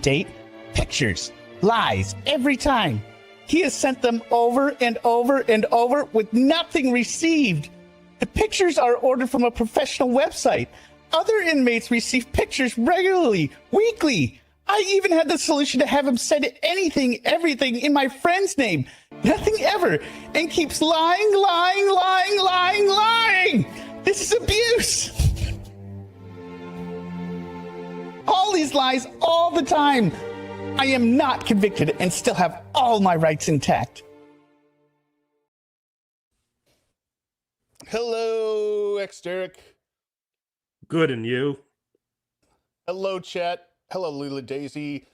Date, pictures, lies every time. He has sent them over and over and over with nothing received. The pictures are ordered from a professional website. Other inmates receive pictures regularly, weekly. I even had the solution to have him send anything, everything in my friend's name. Nothing ever. And keeps lying. This is abuse. All these lies all the time. I am not convicted and still have all my rights intact. Hello, ExDerek. Good, and you? Hello, chat. Hello, Lila Daisy.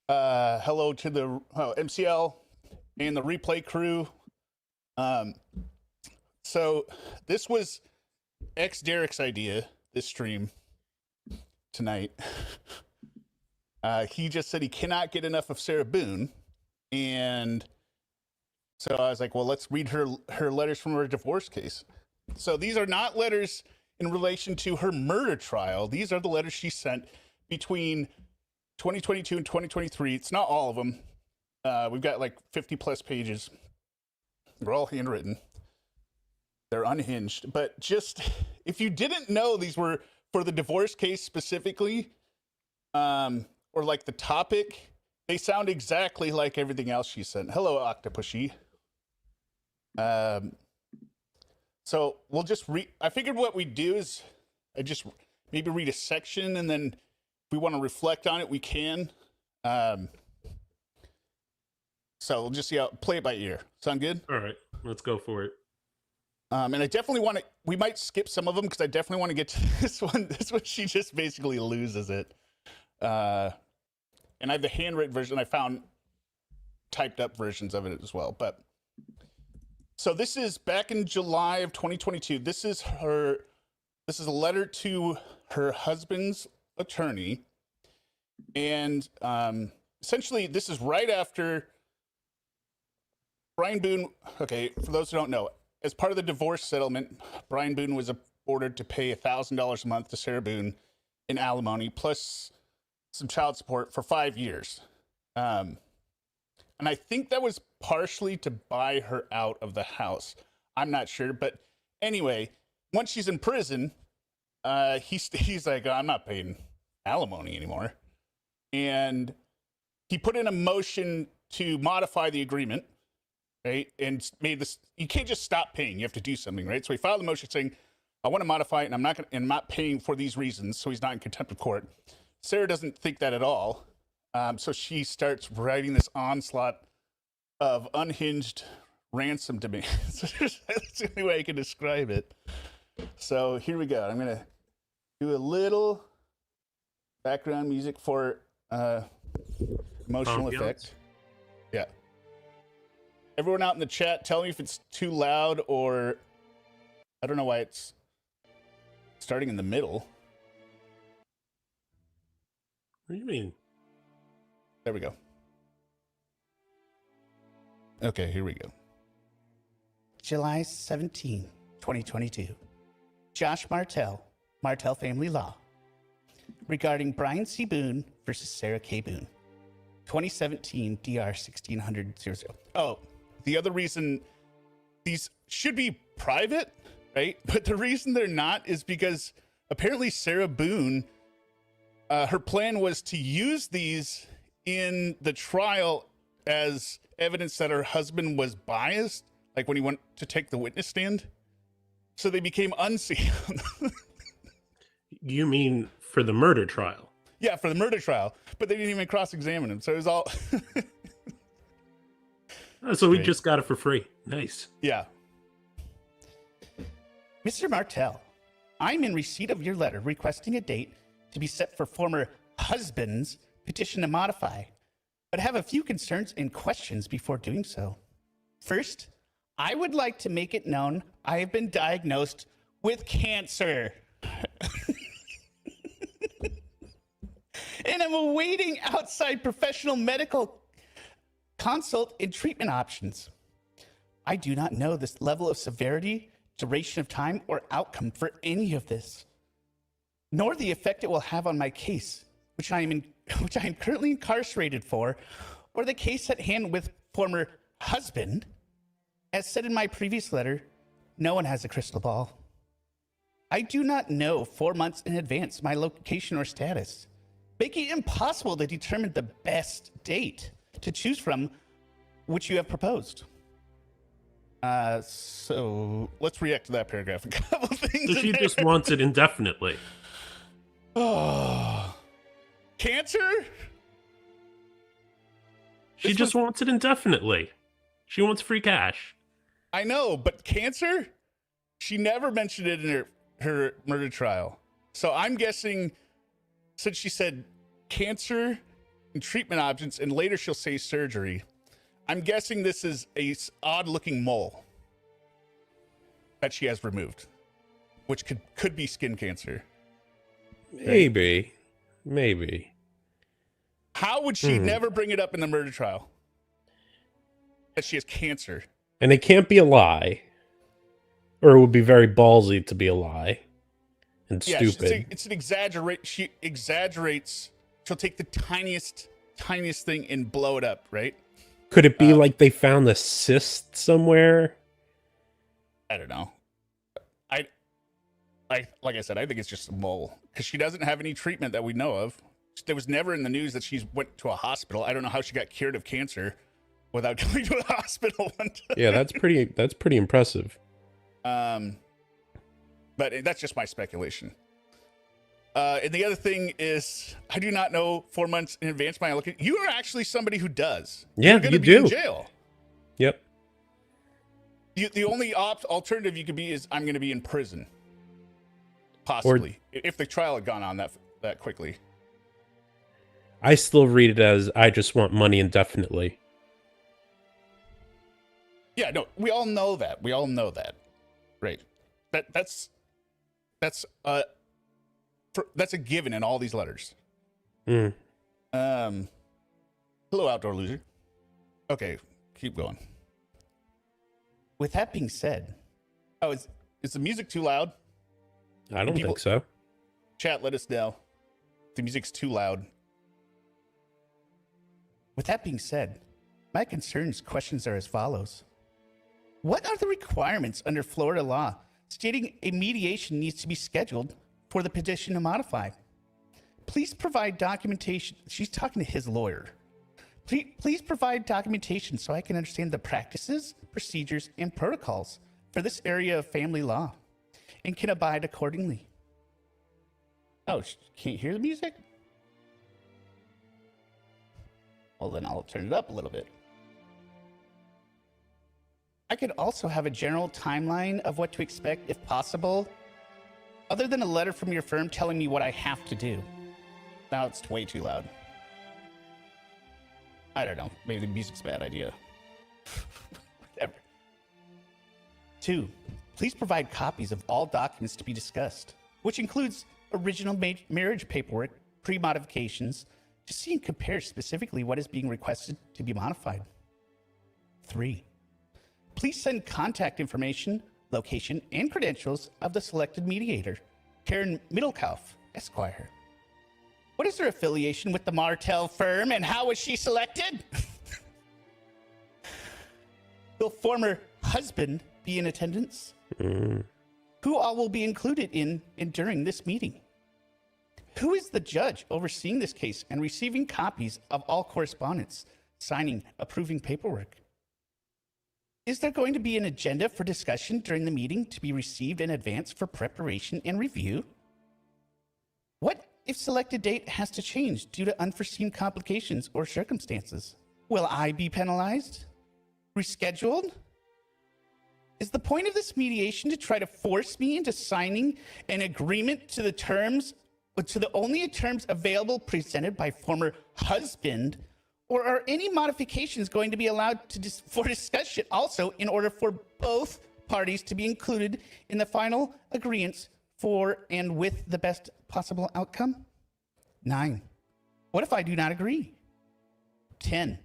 Hello to the MCL and the replay crew. So this was ExDerek's idea, this stream tonight. He just said he cannot get enough of Sarah Boone. And so I was like, well, let's read her letters from her divorce case. So these are not letters in relation to her murder trial. These are the letters she sent between 2022 and 2023. It's not all of them. We've got like 50 plus pages. They're all handwritten. They're unhinged. But just, if you didn't know these were for the divorce case specifically, or like the topic, they sound exactly like everything else she sent. Hello, Octopushy. So we'll just read. I figured what we do is I just maybe read a section, and then if we want to reflect on it, we can. So we'll just see how play it by ear. Sound good? All right, let's go for it. And I definitely want to. We might skip some of them because I definitely want to get to this one. This one, she just basically loses it. And I have the handwritten version. I found typed up versions of it as well, but. So this is back in July of 2022. This is a letter to her husband's attorney. And essentially, this is right after Brian Boone. Okay, for those who don't know, as part of the divorce settlement, Brian Boone was ordered to pay $1,000 a month to Sarah Boone in alimony, plus some child support for 5 years. And I think that was partially to buy her out of the house. I'm not sure. But anyway, once she's in prison, he's like, I'm not paying alimony anymore. And he put in a motion to modify the agreement, right? And made this, you can't just stop paying. You have to do something, right? So he filed a motion saying, I want to modify it, and I'm not paying for these reasons. So he's not in contempt of court. Sarah doesn't think that at all. So she starts writing this onslaught of unhinged ransom demands. That's the only way I can describe it. So here we go. I'm going to do a little background music for emotional effect. Yeah. Everyone out in the chat, tell me if it's too loud, or I don't know why it's starting in the middle. What do you mean? There we go. Okay, here we go. July 17, 2022. Josh Martell, Martell Family Law. Regarding Brian C. Boone versus Sarah K. Boone. 2017 DR 1600-00. Oh, the other reason these should be private, right? But the reason they're not is because apparently Sarah Boone, her plan was to use these in the trial as evidence that her husband was biased, like when he went to take the witness stand. So they became unsealed. You mean for the murder trial? Yeah, for the murder trial. But they didn't even cross-examine him. So it was all... So we just got it for free. Nice. Yeah. Mr. Martell, I'm in receipt of your letter requesting a date to be set for former husband's petition to modify, but have a few concerns and questions before doing so. First, I would like to make it known I have been diagnosed with cancer. And I'm awaiting outside professional medical consult and treatment options. I do not know this level of severity, duration of time, or outcome for any of this, nor the effect it will have on my case, which I am which I am currently incarcerated for, or the case at hand with former husband, as said in my previous letter, no one has a crystal ball. I do not know 4 months in advance my location or status, making it impossible to determine the best date to choose from which you have proposed. So let's react to that paragraph. A couple things. So she just wants it indefinitely. Oh, cancer? She just wants it indefinitely. She wants free cash. I know, but cancer? She never mentioned it in her murder trial. So I'm guessing, since she said cancer and treatment options, and later she'll say surgery, I'm guessing this is a odd-looking mole that she has removed, which could be skin cancer. Maybe. How would she never bring it up in the murder trial? That she has cancer. And it can't be a lie. Or it would be very ballsy to be a lie. And stupid. It's an exaggerate. She exaggerates. She'll take the tiniest thing and blow it up, right? Could it be like they found a cyst somewhere? I don't know. Like I said, I think it's just a mole because she doesn't have any treatment that we know of. There was never in the news that she went to a hospital. I don't know how she got cured of cancer without going to a hospital one time. Yeah, that's pretty impressive. But that's just my speculation. And the other thing is, I do not know 4 months in advance. By looking, you are actually somebody who does. Yeah, You're gonna you be do. in jail. Yep. The only alternative you could be is I'm going to be in prison. Possibly, if the trial had gone on that quickly. I still read it as I just want money indefinitely. Yeah, no, we all know that. Right. That's a given in all these letters. Mm. Hello, outdoor loser. Okay, keep going. With that being said, Oh, is the music too loud? I don't think so. Chat, let us know. The music's too loud. with that being said, my questions are as follows. What are the requirements under Florida law stating a mediation needs to be scheduled for the petition to modify? Please provide documentation. She's talking to his lawyer. Please provide documentation so I can understand the practices, procedures, and protocols for this area of family law and can abide accordingly. Oh, can't hear the music? Well, then I'll turn it up a little bit. I could also have a general timeline of what to expect if possible, other than a letter from your firm telling me what I have to do. Now it's way too loud. I don't know. Maybe the music's a bad idea. Whatever. 2, please provide copies of all documents to be discussed, which includes original marriage paperwork, pre-modifications, to see and compare specifically what is being requested to be modified. 3, please send contact information, location, and credentials of the selected mediator, Karen Middlekauff, Esquire. What is her affiliation with the Martel firm and how was she selected? Will former husband be in attendance? Who all will be included in and during this meeting? Who is the judge overseeing this case and receiving copies of all correspondence, signing, approving paperwork? Is there going to be an agenda for discussion during the meeting to be received in advance for preparation and review? What if selected date has to change due to unforeseen complications or circumstances? Will I be penalized? Rescheduled? Is the point of this mediation to try to force me into signing an agreement to the terms, to the only terms available presented by former husband? Or are any modifications going to be allowed for discussion also in order for both parties to be included in the final agreements for and with the best possible outcome? 9, what if I do not agree? 10,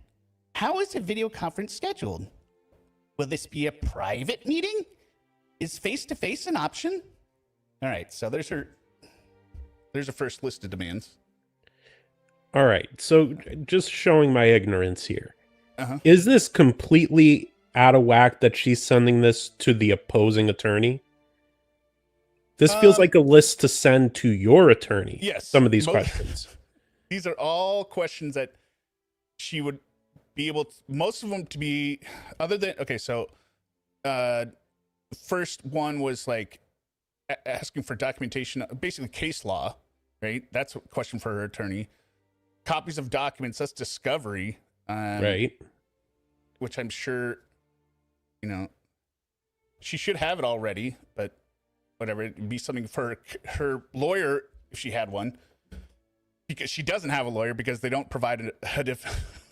how is a video conference scheduled? Will this be a private meeting? Is face-to-face an option? All right, so there's her first list of demands. All right. So just showing my ignorance here. Uh-huh. Is this completely out of whack that she's sending this to the opposing attorney? This feels like a list to send to your attorney. Yes. Some of these questions. These are all questions that she would be able to, most of them to be, other than, okay, so first one was like asking for documentation, basically case law, right? That's a question for her attorney. Copies of documents, that's discovery. Right. Which I'm sure, she should have it already, but whatever, it'd be something for her lawyer if she had one, because she doesn't have a lawyer because they don't provide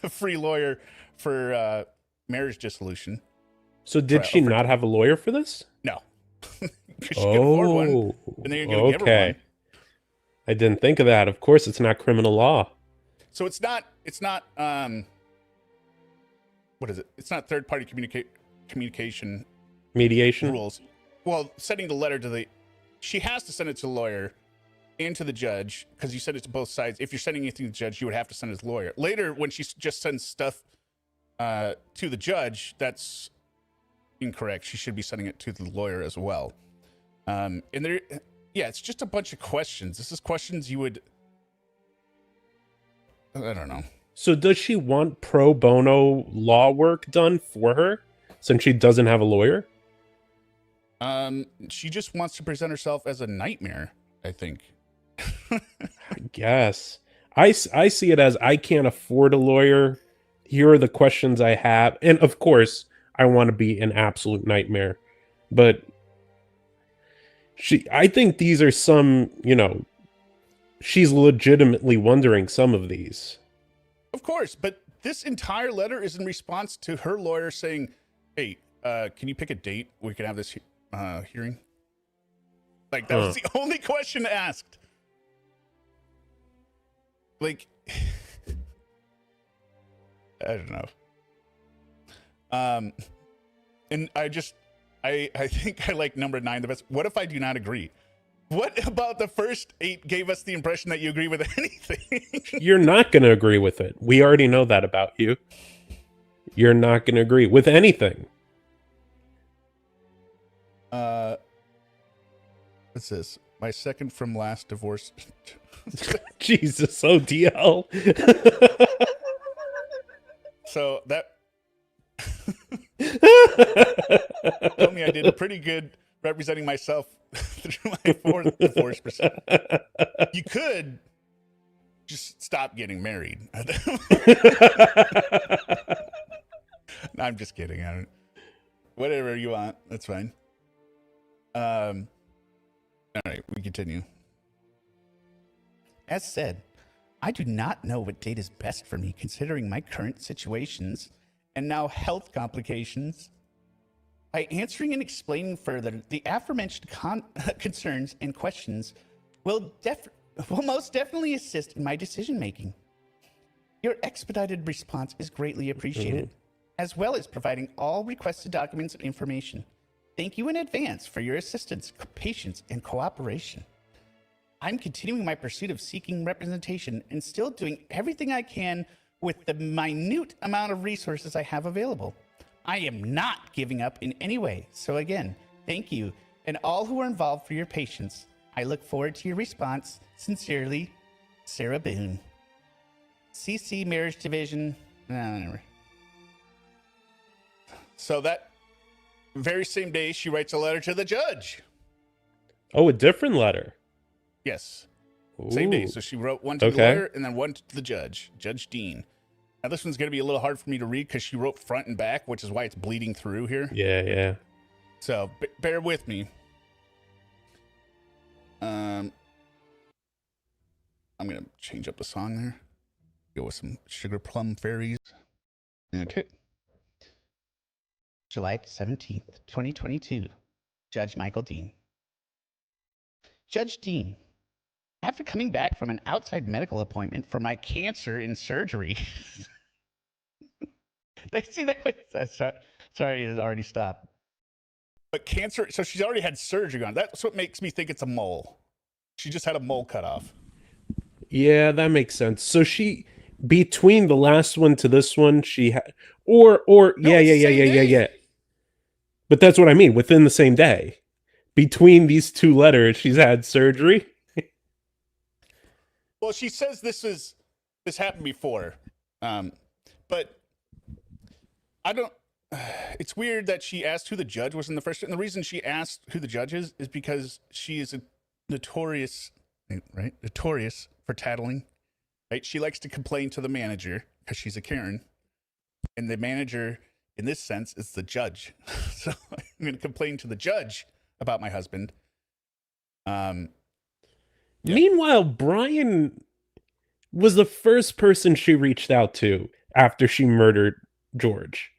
a free lawyer for marriage dissolution. So did she not have a lawyer for this? No. She could afford one, and they're going to give her one. I didn't think of that. Of course, it's not criminal law. So it's not what is it? It's not third-party communication Mediation rules. Well, sending the letter to she has to send it to the lawyer and to the judge, because you send it to both sides. If you're sending anything to the judge, you would have to send it to the lawyer. Later, when she just sends stuff to the judge, that's incorrect. She should be sending it to the lawyer as well. And it's just a bunch of questions. This is questions you would, I don't know. So does she want pro bono law work done for her since she doesn't have a lawyer? She just wants to present herself as a nightmare, I think. I guess. I see it as I can't afford a lawyer. Here are the questions I have. And of course, I want to be an absolute nightmare. But I think these are some, she's legitimately wondering some of these. Of course, but this entire letter is in response to her lawyer saying, hey, can you pick a date we can have this hearing? Like, that was the only question asked. Like, I don't know. And I think I like number 9 the best. What if I do not agree? What about the first 8 gave us the impression that you agree with anything? You're not going to agree with it. We already know that about you. You're not going to agree with anything. What's this? My second from last divorce. Jesus, ODL. So that told me I did pretty good representing myself through my 4th divorce percent. You could just stop getting married. No, I'm just kidding. Whatever you want, that's fine. All right, we continue. As said, I do not know what date is best for me considering my current situations and now health complications. By answering and explaining further the aforementioned concerns and questions will most definitely assist in my decision making. Your expedited response is greatly appreciated, as well as providing all requested documents and information. Thank you in advance for your assistance, patience, and cooperation. I'm continuing my pursuit of seeking representation and still doing everything I can with the minute amount of resources I have available. I am not giving up in any way. So again, thank you and all who are involved for your patience. I look forward to your response. Sincerely, Sarah Boone. CC Marriage Division. Whatever. So that very same day, she writes a letter to the judge. Oh, a different letter. Yes. Ooh. Same day. So she wrote one to the lawyer and then one to the judge, Judge Dean. Now, this one's going to be a little hard for me to read because she wrote front and back, which is why it's bleeding through here. Yeah. So bear with me. I'm going to change up the song there. Go with some Sugar Plum Fairies. Okay. July 17th, 2022. Judge Michael Dean. Judge Dean, after coming back from an outside medical appointment for my cancer in surgery. They see that? Sorry, it already stopped. But cancer, so she's already had surgery on. That's what makes me think it's a mole. She just had a mole cut off. Yeah, that makes sense. So she between the last one to this one, she had or No, yeah, it's yeah, the yeah, same yeah, yeah, day. yeah. But that's what I mean. Within the same day, between these two letters, she's had surgery. Well, she says this happened before, but I don't. It's weird that she asked who the judge was in the first. And the reason she asked who the judge is because she is a notorious, right? Notorious for tattling. Right? She likes to complain to the manager because she's a Karen, and the manager, in this sense, is the judge. So I'm going to complain to the judge about my husband. Yeah. Meanwhile, Brian was the first person she reached out to after she murdered George.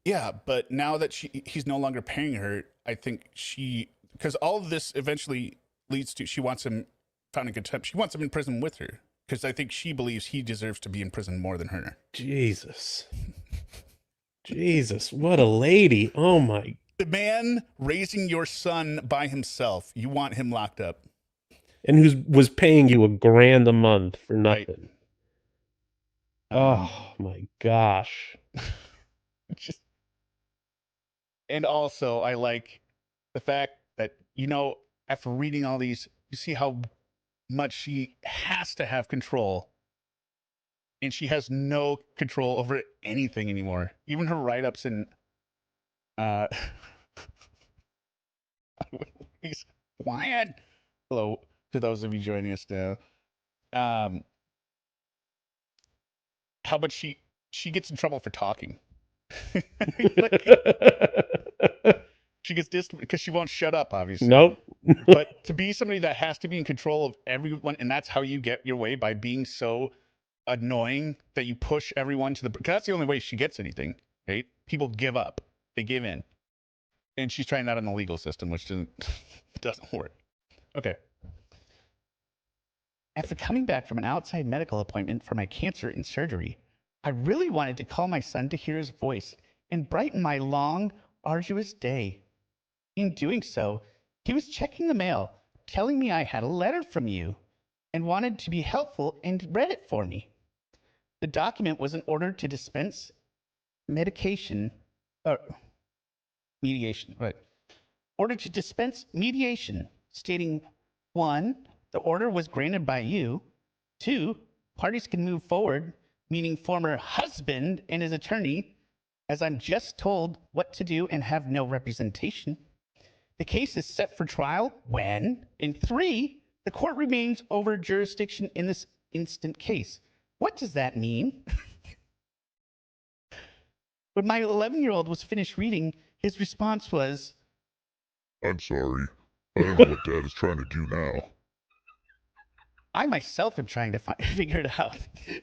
Yeah, but now that he's no longer paying her, I think because all of this eventually leads to she wants him found in contempt. She wants him in prison with her because I think she believes he deserves to be in prison more than her. Jesus. Jesus, what a lady. Oh my. The man raising your son by himself, you want him locked up. And who was paying you $1,000 a month for nothing. Right. Oh my gosh. Just, and also, I like the fact that, after reading all these, you see how much she has to have control. And she has no control over anything anymore. Even her write-ups in he's quiet. Hello to those of you joining us now. How much she gets in trouble for talking. Like, she gets dissed because she won't shut up, obviously. Nope. But to be somebody that has to be in control of everyone, and that's how you get your way, by being so annoying that you push everyone to the. Because that's the only way she gets anything, right? People give up, they give in, and she's trying that on the legal system, which doesn't work. Okay. After coming back from an outside medical appointment for my cancer and surgery, I really wanted to call my son to hear his voice and brighten my long, arduous day. In doing so, he was checking the mail, telling me I had a letter from you and wanted to be helpful and read it for me. The document was an order to dispense medication, or mediation, right? Order to dispense mediation, stating 1, the order was granted by you. 2, parties can move forward, meaning former husband and his attorney, as I'm just told what to do and have no representation. The case is set for trial when, and 3, the court remains over jurisdiction in this instant case. What does that mean? When my 11-year-old was finished reading, his response was, I'm sorry. I don't know what Dad is trying to do now. I myself am trying to figure it out.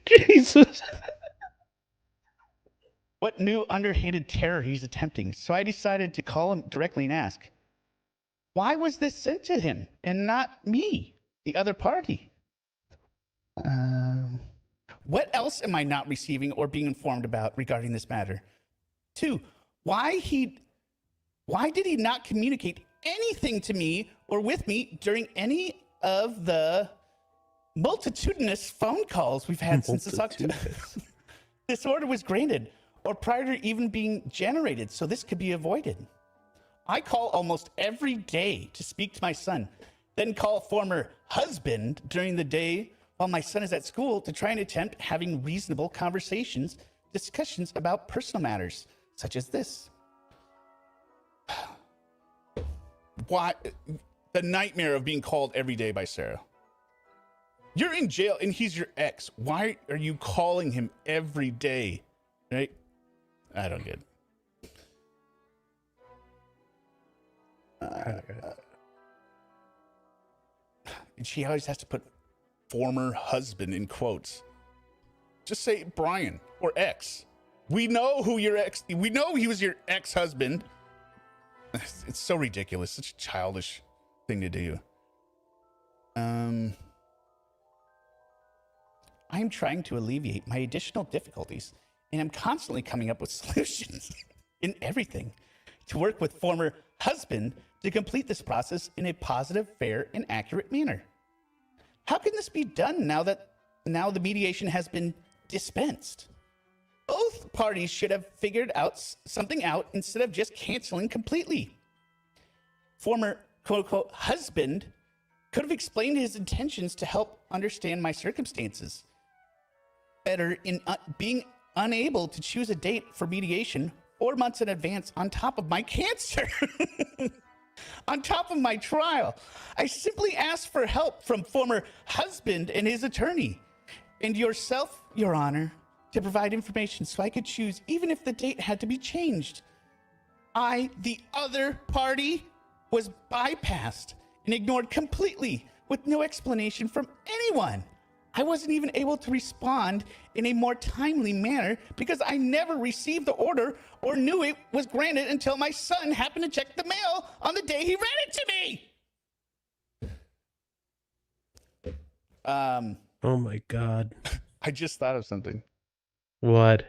Jesus. What new underhanded terror he's attempting. So I decided to call him directly and ask, why was this sent to him and not me, the other party? What else am I not receiving or being informed about regarding this matter? 2, why did he not communicate anything to me or with me during any of the multitudinous phone calls we've had since this order was granted, or prior to even being generated, so this could be avoided? I call almost every day to speak to my son, then call former husband during the day while my son is at school to try and attempt having reasonable discussions about personal matters, such as this. Why? The nightmare of being called every day by Sarah. You're in jail and he's your ex. Why are you calling him every day? Right? I don't get it. And she always has to put former husband in quotes. Just say Brian or ex. We know who your ex. We know he was your ex-husband. It's so ridiculous. Such a childish thing to do. I am trying to alleviate my additional difficulties, and I'm constantly coming up with solutions in everything to work with former husband to complete this process in a positive, fair, and accurate manner. How can this be done now the mediation has been dispensed? Both parties should have figured something out instead of just canceling completely. Former quote-unquote husband could have explained his intentions to help understand my circumstances better in being unable to choose a date for mediation 4 months in advance on top of my cancer. On top of my trial. I simply asked for help from former husband and his attorney and yourself, Your Honor, to provide information so I could choose even if the date had to be changed. The other party, was bypassed and ignored completely with no explanation from anyone. I wasn't even able to respond in a more timely manner because I never received the order or knew it was granted until my son happened to check the mail on the day he read it to me. Oh my God. I just thought of something. What?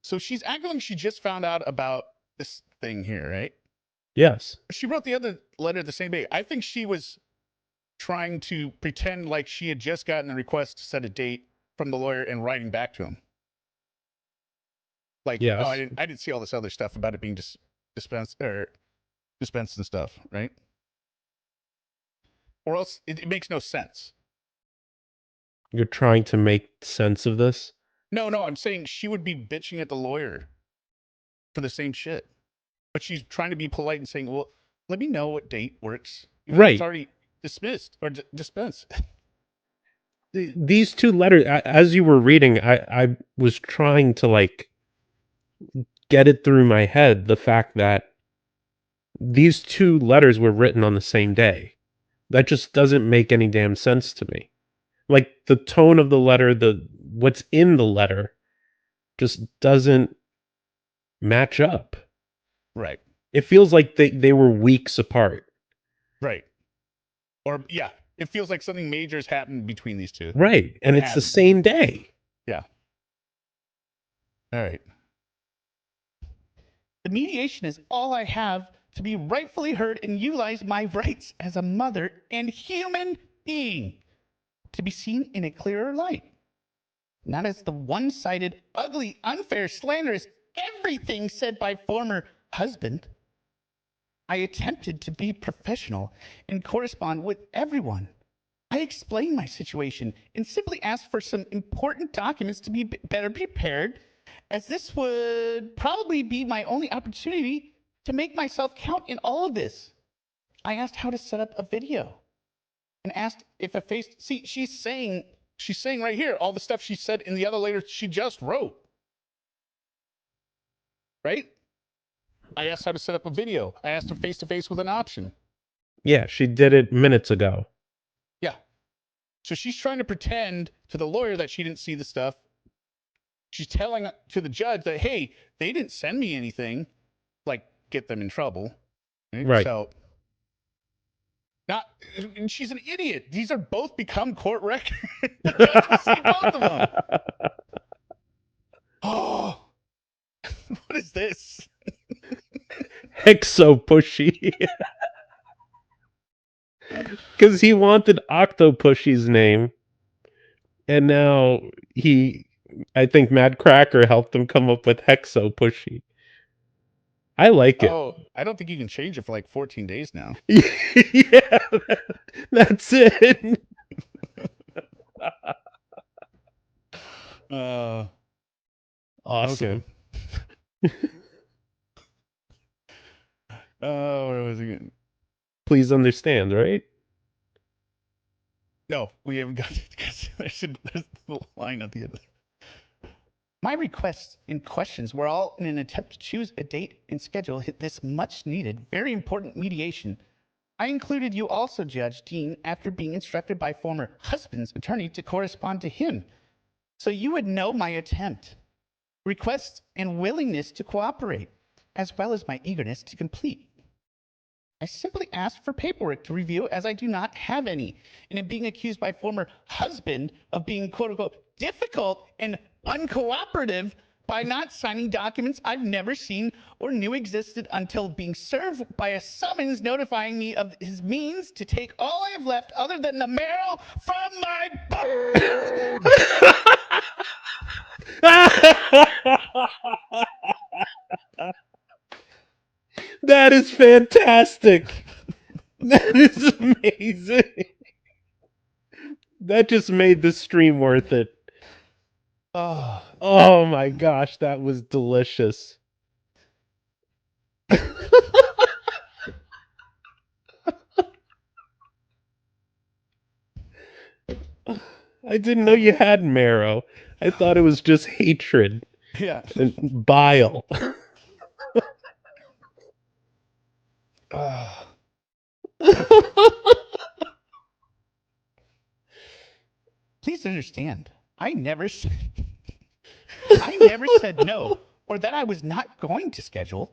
So she's acting like she just found out about this thing here, right? Yes. She wrote the other letter the same day. I think she was trying to pretend like she had just gotten the request to set a date from the lawyer and writing back to him. Like, Yes. oh, I didn't see all this other stuff about it being dispensed and stuff, right? Or else it makes no sense. You're trying to make sense of this? No, I'm saying she would be bitching at the lawyer for the same shit. But she's trying to be polite and saying, well, let me know what date works. Even though Right. it's already dismissed or dispensed. These two letters, as you were reading, I was trying to like get it through my head, the fact that these two letters were written on the same day. That just doesn't make any damn sense to me. Like the tone of the letter, what's in the letter just doesn't match up. Right. It feels like they were weeks apart. Right. Or, yeah, it feels like something major has happened between these two. Right. And It it's the hasn't. same day. Yeah. All right. The mediation is all I have to be rightfully heard and utilize my rights as a mother and human being to be seen in a clearer light. Not as the one-sided, ugly, unfair, slanderous, everything said by former husband. I attempted to be professional and correspond with everyone. I explained my situation and simply asked for some important documents to be better prepared, as this would probably be my only opportunity to make myself count in all of this. I asked how to set up a video and asked if a face. See, she's saying right here all the stuff she said in the other letter she just wrote. Right? I asked how to set up a video. I asked her face to face with an option. Yeah, she did it minutes ago. Yeah. So she's trying to pretend to the lawyer that she didn't see the stuff. She's telling to the judge that, hey, they didn't send me anything, like get them in trouble. Right. So, and she's an idiot. These are both become court records. The judge will see both of them. Oh, what is this? Hexo pushy. Because he wanted Octopushy's name. And now I think Mad Cracker helped him come up with Hexo Pushy. I like it. Oh, I don't think you can change it for like 14 days now. Yeah, that's it. Awesome. Okay. Oh, where was it again? Please understand, right? No, we haven't got it because there's the line at the end. My requests and questions were all in an attempt to choose a date and schedule this much needed, very important mediation. I included you also, Judge Dean, after being instructed by former husband's attorney to correspond to him, so you would know my attempt, request, and willingness to cooperate, as well as my eagerness to complete. I simply asked for paperwork to review, as I do not have any, and am being accused by former husband of being quote-unquote difficult and uncooperative by not signing documents I've never seen or knew existed until being served by a summons notifying me of his means to take all I have left other than the marrow from my That is fantastic. That is amazing. That just made the stream worth it. Oh, Oh my gosh, that was delicious. I didn't know you had marrow. I thought it was just hatred yeah. and bile. Oh. Please understand, I never said no or that I was not going to schedule.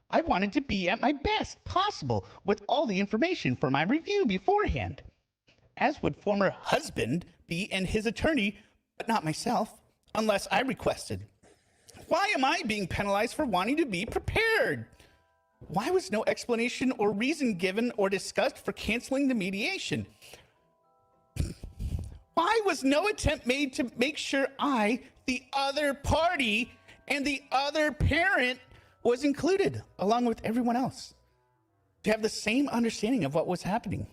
I wanted to be at my best possible with all the information for my review beforehand, as would former husband be and his attorney, but not myself, unless I requested. Why am I being penalized for wanting to be prepared? Why was no explanation or reason given or discussed for canceling the mediation? Why was no attempt made to make sure I, the other party, and the other parent was included, along with everyone else, to have the same understanding of what was happening?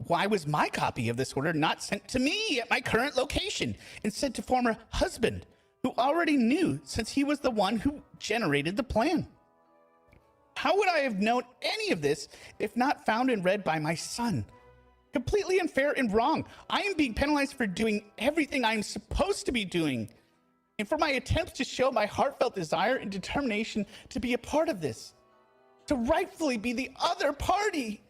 Why was my copy of this order not sent to me at my current location, instead to former husband, who already knew since he was the one who generated the plan? How would I have known any of this if not found and read by my son? Completely unfair and wrong. I am being penalized for doing everything I am supposed to be doing, and for my attempts to show my heartfelt desire and determination to be a part of this, to rightfully be the other party.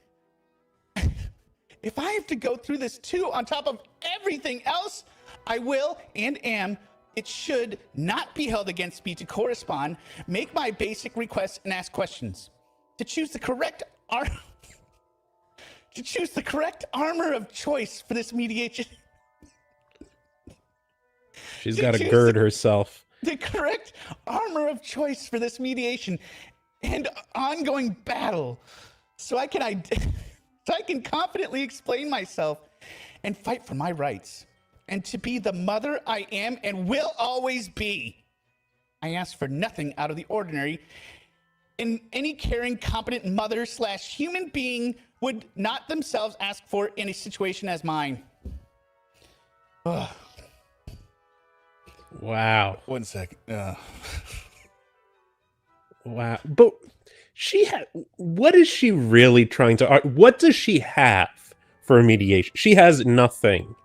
If I have to go through this too, on top of everything else, I will and am. It should not be held against me to correspond, make my basic requests, and ask questions. To choose the correct armor of choice for this mediation. She's got to gird herself. The correct armor of choice for this mediation and ongoing battle, so I can confidently explain myself and fight for my rights, and to be the mother I am and will always be. I ask for nothing out of the ordinary, and any caring, competent mother/human being would not themselves ask for in a situation as mine. Ugh. Wow. 1 second. Wow. But what is she really trying to what does she have for a mediation? She has nothing.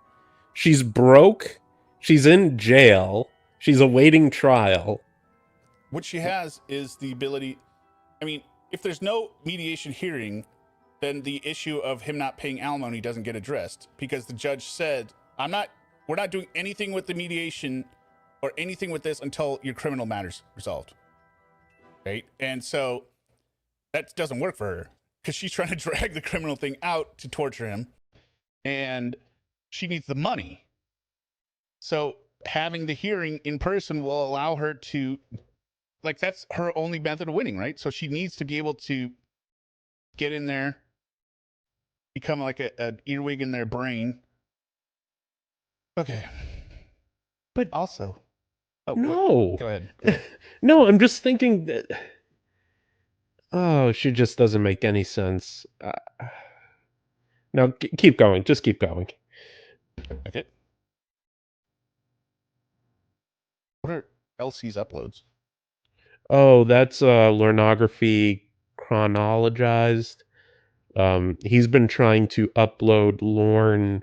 She's broke. She's in jail. She's awaiting trial. What she has is the ability. I mean, if there's no mediation hearing, then the issue of him not paying alimony doesn't get addressed, because the judge said, we're not doing anything with the mediation or anything with this until your criminal matter's resolved. Right? And so that doesn't work for her, because she's trying to drag the criminal thing out to torture him, and she needs the money. So having the hearing in person will allow her to, that's her only method of winning, right? So she needs to be able to get in there, become like an earwig in their brain. Okay. But also, No. go ahead. No, I'm just thinking that. Oh, she just doesn't make any sense. No, keep going. Just keep going. Okay. What are LC's uploads? Oh, that's Lornography chronologized. He's been trying to upload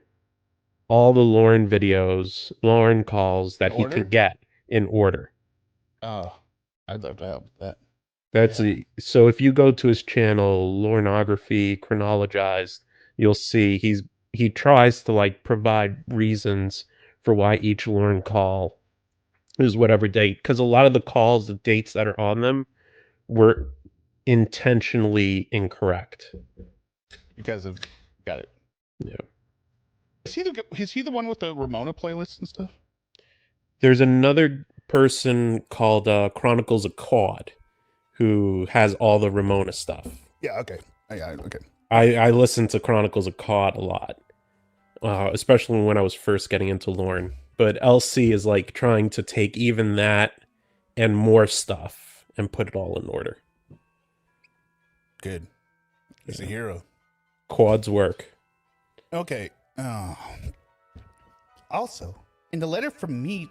all the Lorne videos, Lorne calls that he can get in order. Oh, I'd love to help with that. So if you go to his channel, Lornography chronologized, you'll see he tries to provide reasons for why each Lorne call is whatever date, because a lot of the calls, the dates that are on them, were intentionally incorrect. Got it. Yeah. Is he the one with the Ramona playlist and stuff? There's another person called Chronicles of Cod, who has all the Ramona stuff. Yeah. Okay. Yeah. Okay. I listened to Chronicles of Cod a lot, especially when I was first getting into Lorne. But LC is like trying to take even that and more stuff and put it all in order. Good. He's a hero. Quad's work. Okay. Also, in the letter to me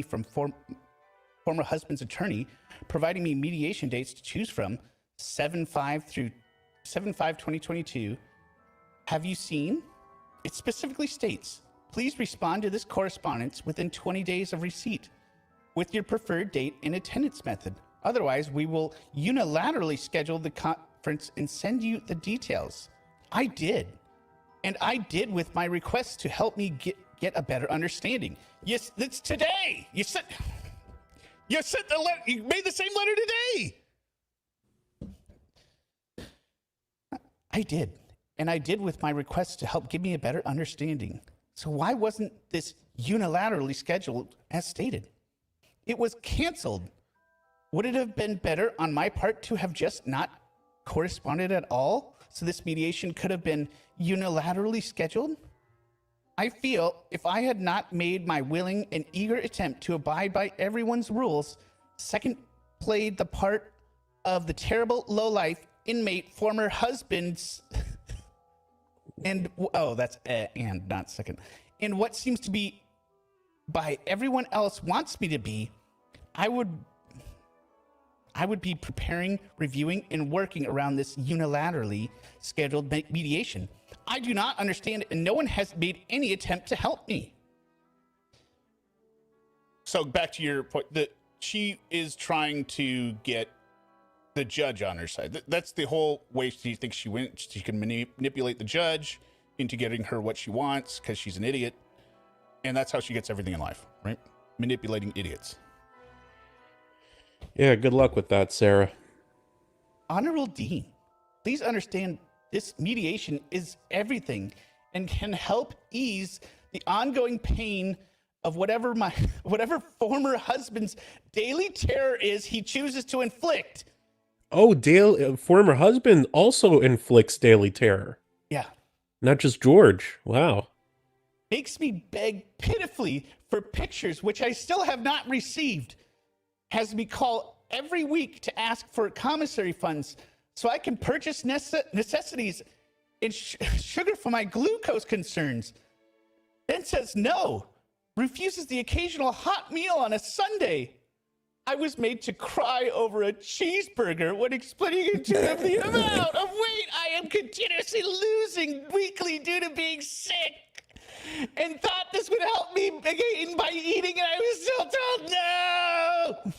from former husband's attorney, providing me mediation dates to choose from 7/5 through 7/5/2022, have you seen? It specifically states, please respond to this correspondence within 20 days of receipt with your preferred date and attendance method. Otherwise, we will unilaterally schedule the conference and send you the details. I did. And I did with my request to help me get a better understanding. Yes, it's today. You sent the letter. You made the same letter today. I did. And I did with my request to help give me a better understanding. So why wasn't this unilaterally scheduled as stated? It was canceled. Would it have been better on my part to have just not corresponded at all, so this mediation could have been unilaterally scheduled? I feel if I had not made my willing and eager attempt to abide by everyone's rules, second played the part of the terrible lowlife inmate former husband's and not second, and what seems to be by everyone else wants me to be, I would be preparing, reviewing, and working around this unilaterally scheduled mediation. I do not understand it, and no one has made any attempt to help me. So back to your point, that she is trying to get the judge on her side. That's the whole way she thinks she went. She can manipulate the judge into getting her what she wants because she's an idiot. And that's how she gets everything in life, right? Manipulating idiots. Yeah, good luck with that, Sarah. Honorable Dean, please understand this mediation is everything and can help ease the ongoing pain of whatever former husband's daily terror is he chooses to inflict. Oh, former husband also inflicts daily terror. Yeah. Not just George. Wow. Makes me beg pitifully for pictures which I still have not received. Has me call every week to ask for commissary funds so I can purchase necessities and sugar for my glucose concerns. Then says no. Refuses the occasional hot meal on a Sunday. I was made to cry over a cheeseburger when explaining to him the amount of weight I am continuously losing weekly due to being sick, and thought this would help me again by eating, and I was still told no.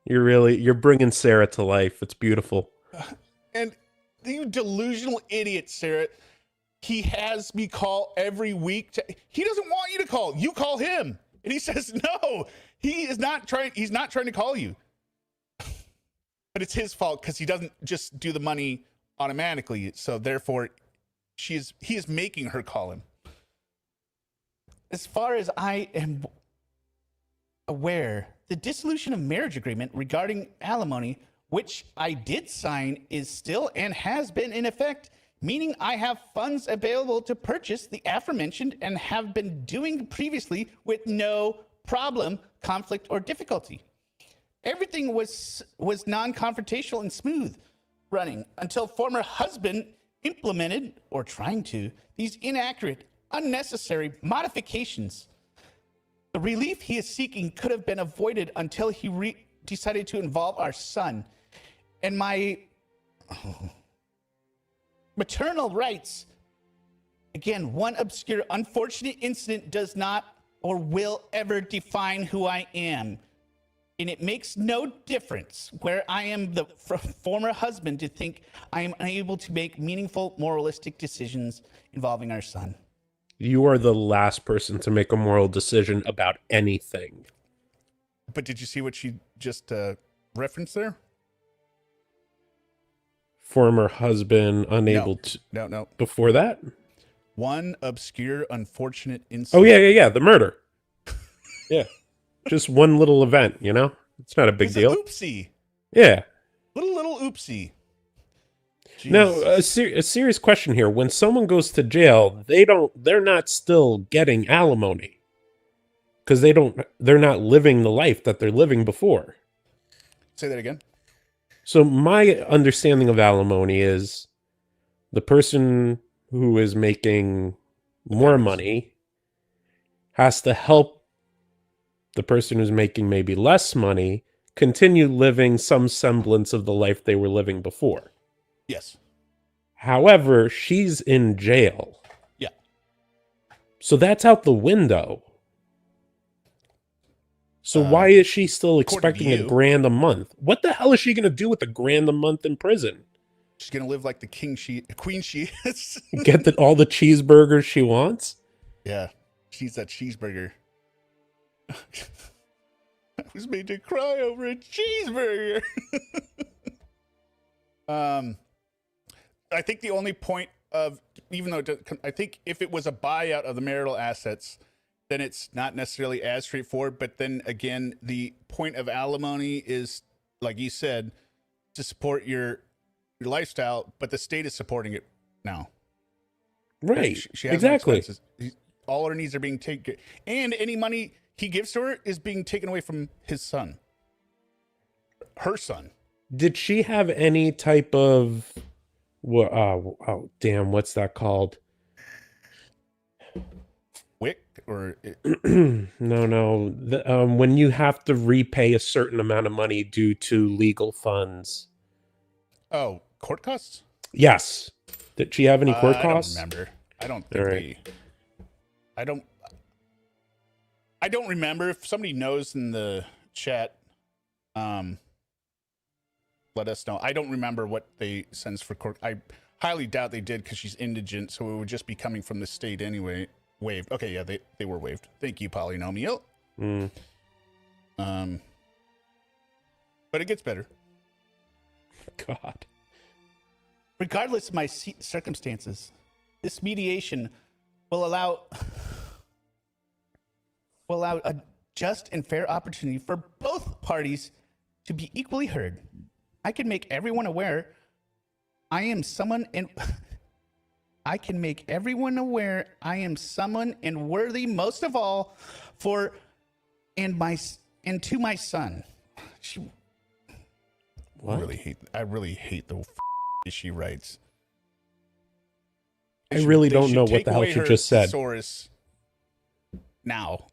You're bringing Sarah to life. It's beautiful. And you delusional idiot, Sarah. He has me call every week. He doesn't want you to call. You call him. And he says, no, he's not trying to call you. But it's his fault because he doesn't just do the money automatically. So therefore, he is making her call him. As far as I am aware, the dissolution of marriage agreement regarding alimony, which I did sign, is still and has been in effect, meaning I have funds available to purchase the aforementioned and have been doing previously with no problem, conflict, or difficulty. Everything was non-confrontational and smooth running until former husband implemented, or trying to, these inaccurate, unnecessary modifications. The relief he is seeking could have been avoided until he decided to involve our son and my maternal rights. Again, one obscure, unfortunate incident does not or will ever define who I am. And it makes no difference where I am the former husband to think I am unable to make meaningful, moralistic decisions involving our son. You are the last person to make a moral decision about anything. But did you see what she just referenced there? Former husband unable to... No. Before that? One obscure, unfortunate incident. Oh, yeah. The murder. Yeah. Just one little event, you know? It's not a big It's deal. an oopsie. Yeah. Little oopsie. Now, Jesus. a serious question here. When someone goes to jail, they're not still getting alimony. Because they're not living the life that they're living before. Say that again. So my understanding of alimony is the person who is making more money has to help the person who's making maybe less money continue living some semblance of the life they were living before. Yes. However, she's in jail. Yeah. So that's out the window. So why is she still expecting $1,000 a month? What the hell is she going to do with $1,000 a month in prison? She's gonna live like the queen she is. Get all the cheeseburgers she wants? Yeah, she's that cheeseburger. I was made to cry over a cheeseburger. I think the only point of, even though I think if it was a buyout of the marital assets, then it's not necessarily as straightforward. But then again, the point of alimony is, like you said, to support your lifestyle, but the state is supporting it now. Right. She has exactly. no expenses. All her needs are being taken, and any money he gives to her is being taken away from his son. Her son. Did she have any type of oh damn, what's that called? WIC or no. When you have to repay a certain amount of money due to legal funds. Oh, court costs? Yes. Did she have any court costs? I don't remember. I don't think I don't remember. If somebody knows in the chat, let us know. I don't remember what they sent for court. I highly doubt they did because she's indigent, so it would just be coming from the state anyway. Waived. Okay, yeah, they were waived. Thank you, Polynomial. But it gets better. God. Regardless of my circumstances, this mediation will allow a just and fair opportunity for both parties to be equally heard. I can make everyone aware I am someone and worthy most of all for and to my son. I really hate the she writes. I really don't know what the hell she just said. Thesaurus now.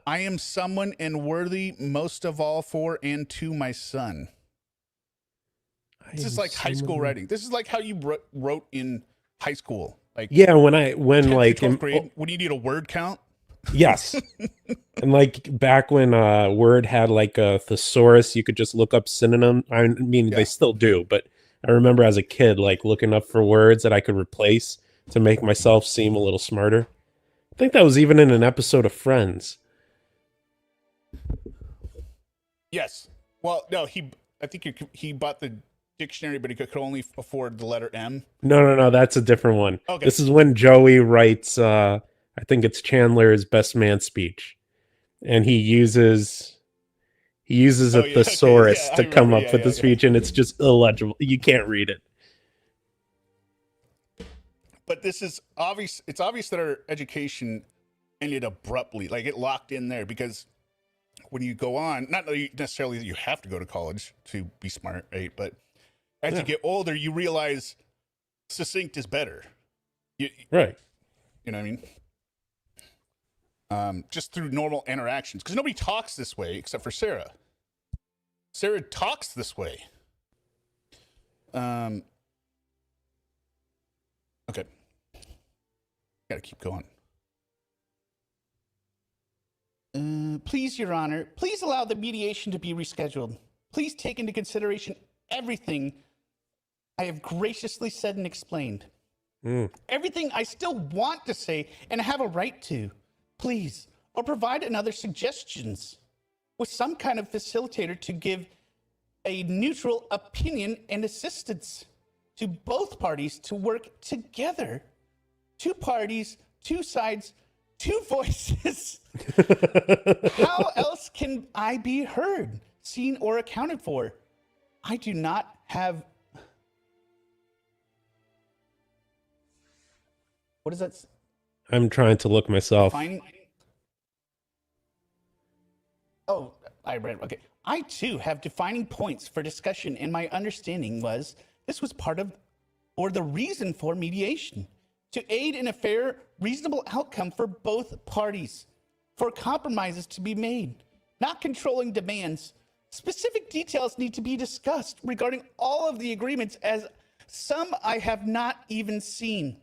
I am someone and worthy most of all for and to my son. This is like high school writing. This is like how you wrote in high school. Like, yeah, when 12th grade, when you need a word count. Yes. And like back when Word had like a thesaurus, you could just look up synonym. I mean, they still do, but I remember as a kid, like looking up for words that I could replace to make myself seem a little smarter. I think that was even in an episode of Friends. Yes. Well, no, I think he bought the dictionary, but he could only afford the letter M. No, that's a different one. Okay. This is when Joey writes, I think it's Chandler's best man speech, and he uses a thesaurus to come up with the speech, and it's just illegible. You can't read it. But this is obvious. It's obvious that our education ended abruptly, like it locked in there, because when you go on, not necessarily that you have to go to college to be smart, right? But as you get older, you realize succinct is better. Right. You know what I mean? Just through normal interactions, because nobody talks this way except for Sarah. Sarah talks this way. Okay. Gotta keep going. Please, Your Honor, please allow the mediation to be rescheduled. Please take into consideration everything I have graciously said and explained. Everything I still want to say and have a right to. Please, or provide another suggestions with some kind of facilitator to give a neutral opinion and assistance to both parties to work together. Two parties, two sides two voices. How else can I be heard, seen, or accounted for? I do not have... What is that? I'm trying to look myself. Defining... Oh, I read. Okay. I, too, have defining points for discussion, and my understanding was this was part of, or the reason for mediation, to aid in a fair, reasonable outcome for both parties, for compromises to be made, not controlling demands. Specific details need to be discussed regarding all of the agreements, as some I have not even seen.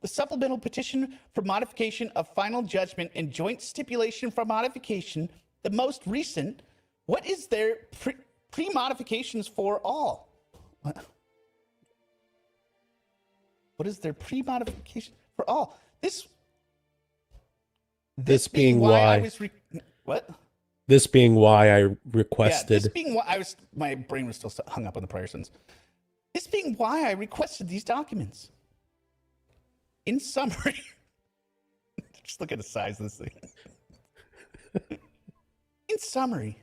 The supplemental petition for modification of final judgment and joint stipulation for modification, the most recent, what is their pre-modifications for all? What is their pre-modification for all? This being why I was what? This being why I requested. Yeah, this being why my brain was still hung up on the prior sentence. This being why I requested these documents. In summary, just look at the size of this thing. In summary,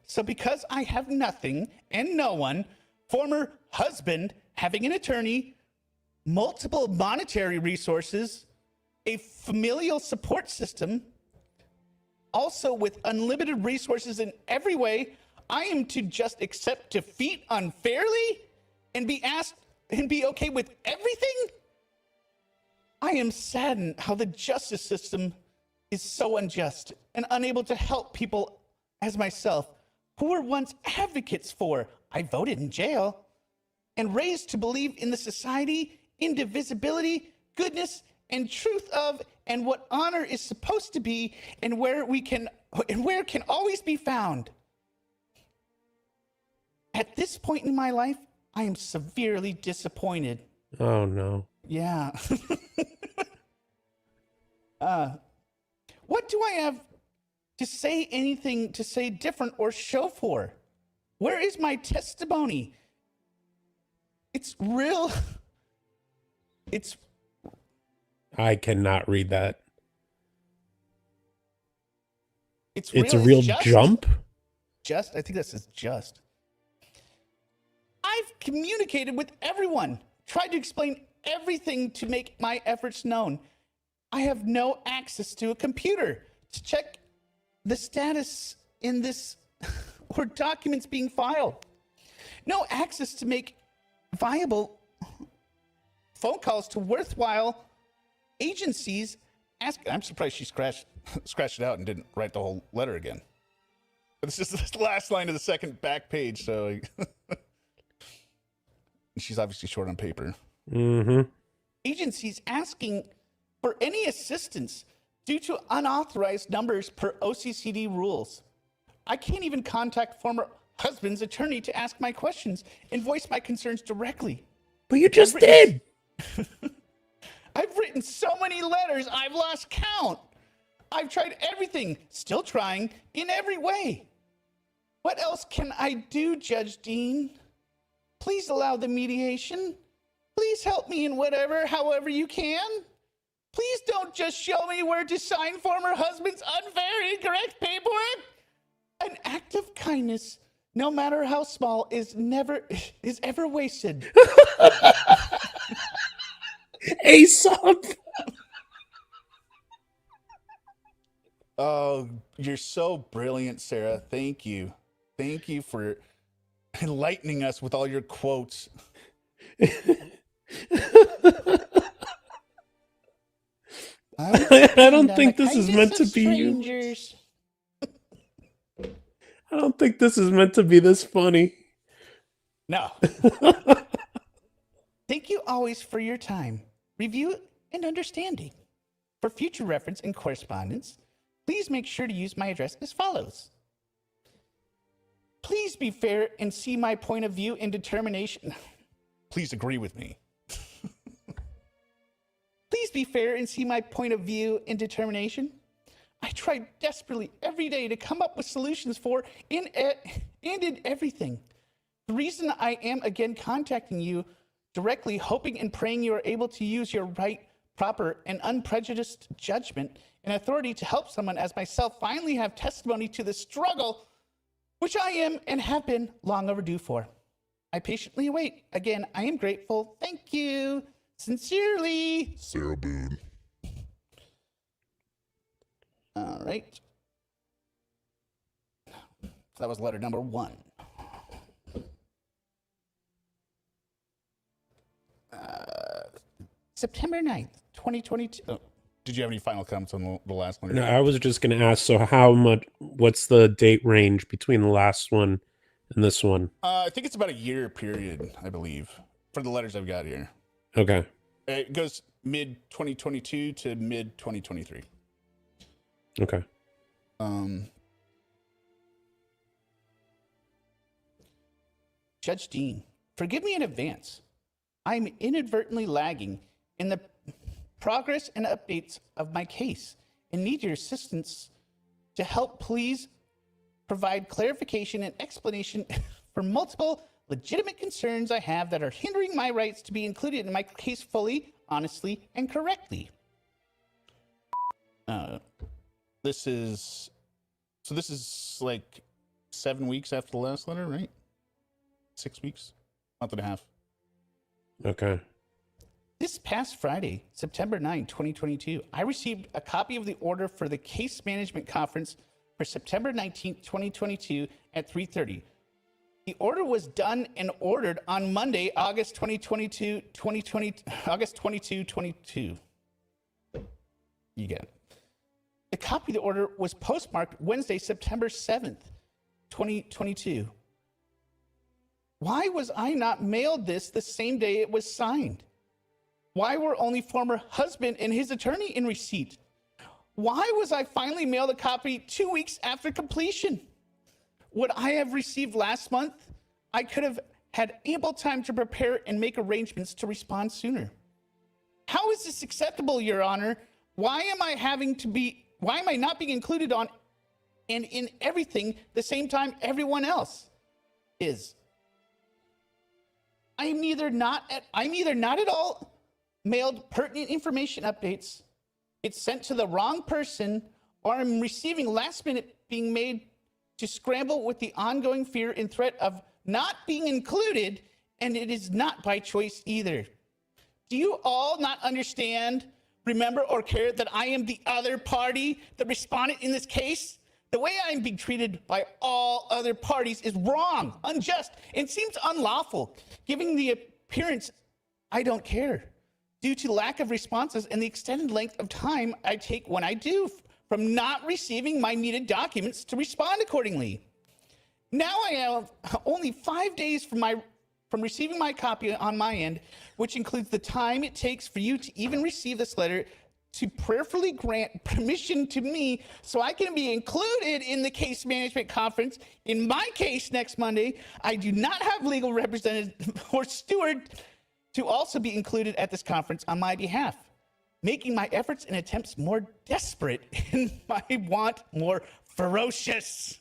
so because I have nothing and no one, former husband, having an attorney, multiple monetary resources, a familial support system, also with unlimited resources in every way, I am to just accept defeat unfairly and be asked and be okay with everything? I am saddened how the justice system is so unjust and unable to help people as myself, who were once advocates for, I voted in jail, and raised to believe in the society, indivisibility, goodness, and truth of, and what honor is supposed to be, and where can always be found. At this point in my life, I am severely disappointed. Oh no. Yeah. What do I have to say anything to say different or show for? Where is my testimony? It's real. I cannot read that. It's a real jump? Just? I think that says just. I've communicated with everyone, tried to explain everything to make my efforts known. I have no access to a computer to check the status in this or documents being filed. No access to make viable phone calls to worthwhile agencies. I'm surprised she scratched it out and didn't write the whole letter again. But this is the last line of the second back page, so she's obviously short on paper. Mm-hmm. Agencies asking for any assistance due to unauthorized numbers per OCCD rules. I can't even contact former husband's attorney to ask my questions and voice my concerns directly. But you just did. I've written so many letters, I've lost count. I've tried everything, still trying in every way. What else can I do, Judge Dean? Please allow the mediation. Please help me in however you can. Please don't just show me where to sign former husband's unfair, incorrect paperwork. An act of kindness, no matter how small, is ever wasted. Aesop. Oh, you're so brilliant, Sarah. Thank you. Thank you for enlightening us with all your quotes. I don't think this is meant to be you. I don't think this is meant to be this funny. No. Thank you always for your time, review, and understanding. For future reference and correspondence, please make sure to use my address as follows. Please be fair and see my point of view and determination. Please agree with me. Please be fair and see my point of view and determination. I try desperately every day to come up with solutions for in everything. The reason I am again contacting you directly, hoping and praying you are able to use your right proper, and unprejudiced judgment and authority to help someone as myself finally have testimony to the struggle which I am and have been long overdue for. I patiently await. Again, I am grateful. Thank you. Sincerely, Sarah Boone. All right. That was letter number 1. September 9th, 2022. Oh, did you have any final comments on the last one? No, I was just going to ask, so how much, what's the date range between the last one and this one? I think it's about a year period, I believe, for the letters I've got here. Okay. It goes mid 2022 to mid 2023. Okay. Judge Dean, forgive me in advance. I'm inadvertently lagging in the progress and updates of my case and need your assistance to help please provide clarification and explanation for multiple legitimate concerns I have that are hindering my rights to be included in my case fully, honestly, and correctly. This is like 7 weeks after the last letter, right? 6 weeks, month and a half. Okay. This past Friday, September 9, 2022, I received a copy of the order for the case management conference for September 19th, 2022 at 3:30. The order was done and ordered on Monday, August 22, 22. You get it. The copy of the order was postmarked Wednesday, September 7th, 2022. Why was I not mailed this the same day it was signed? Why were only former husband and his attorney in receipt? Why was I finally mailed a copy 2 weeks after completion? Would I have received last month? I could have had ample time to prepare and make arrangements to respond sooner. How is this acceptable, Your Honor? Why am I not being included on and in everything the same time everyone else is? I'm either not at all mailed pertinent information updates, it's sent to the wrong person, or I'm receiving last minute being made to scramble with the ongoing fear and threat of not being included, and it is not by choice either. Do you all not understand, remember, or care that I am the other party, the respondent in this case? The way I am being treated by all other parties is wrong, unjust, and seems unlawful, giving the appearance I don't care, due to lack of responses and the extended length of time I take when I do, from not receiving my needed documents to respond accordingly. Now I have only 5 days from receiving my copy on my end, which includes the time it takes for you to even receive this letter, to prayerfully grant permission to me so I can be included in the case management conference. In my case next Monday, I do not have legal representative or steward to also be included at this conference on my behalf, making my efforts and attempts more desperate and my want more ferocious.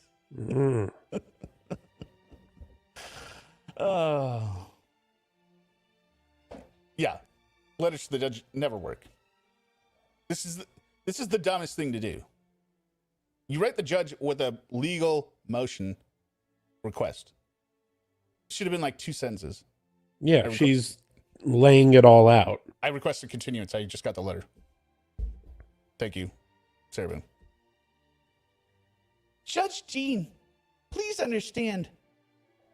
Oh. Yeah, letters to the judge never work. This is the dumbest thing to do. You write the judge with a legal motion request. Should have been like 2 sentences. Yeah, she's laying it all out. I request a continuance. I just got the letter. Thank you, Sarah Boone. Judge Dean, please understand.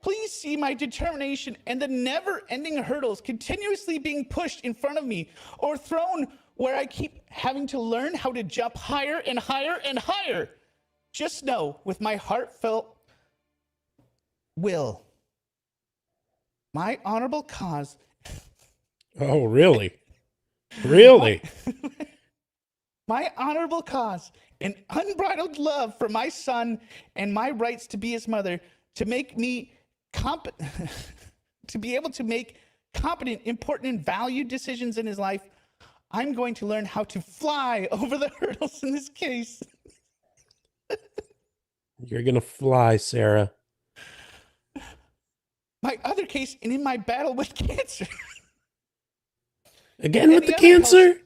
Please see my determination and the never-ending hurdles continuously being pushed in front of me or thrown where I keep having to learn how to jump higher and higher and higher. Just know, with my heartfelt will, my honorable cause. Oh, really? Really? My honorable cause and unbridled love for my son and my rights to be his mother, to make me to be able to make competent, important, and valued decisions in his life, I'm going to learn how to fly over the hurdles in this case. You're going to fly, Sarah. My other case, and in my battle with cancer. Again with the cancer?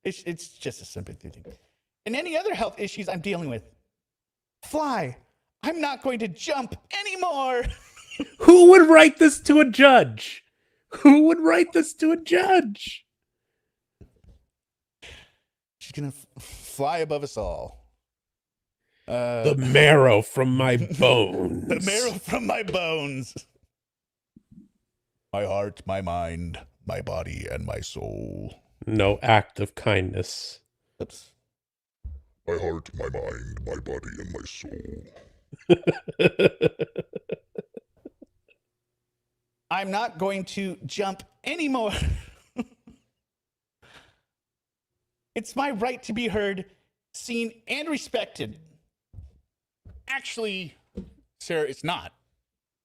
It's just a sympathy thing. And any other health issues I'm dealing with. Fly, I'm not going to jump anymore. Who would write this to a judge? Who would write this to a judge? She's gonna fly above us all. The marrow from my bones. The marrow from my bones. My heart, my mind, my body, and my soul. No act of kindness. Oops. My heart, my mind, my body, and my soul. I'm not going to jump anymore. It's my right to be heard, seen, and respected. Actually, Sarah, it's not.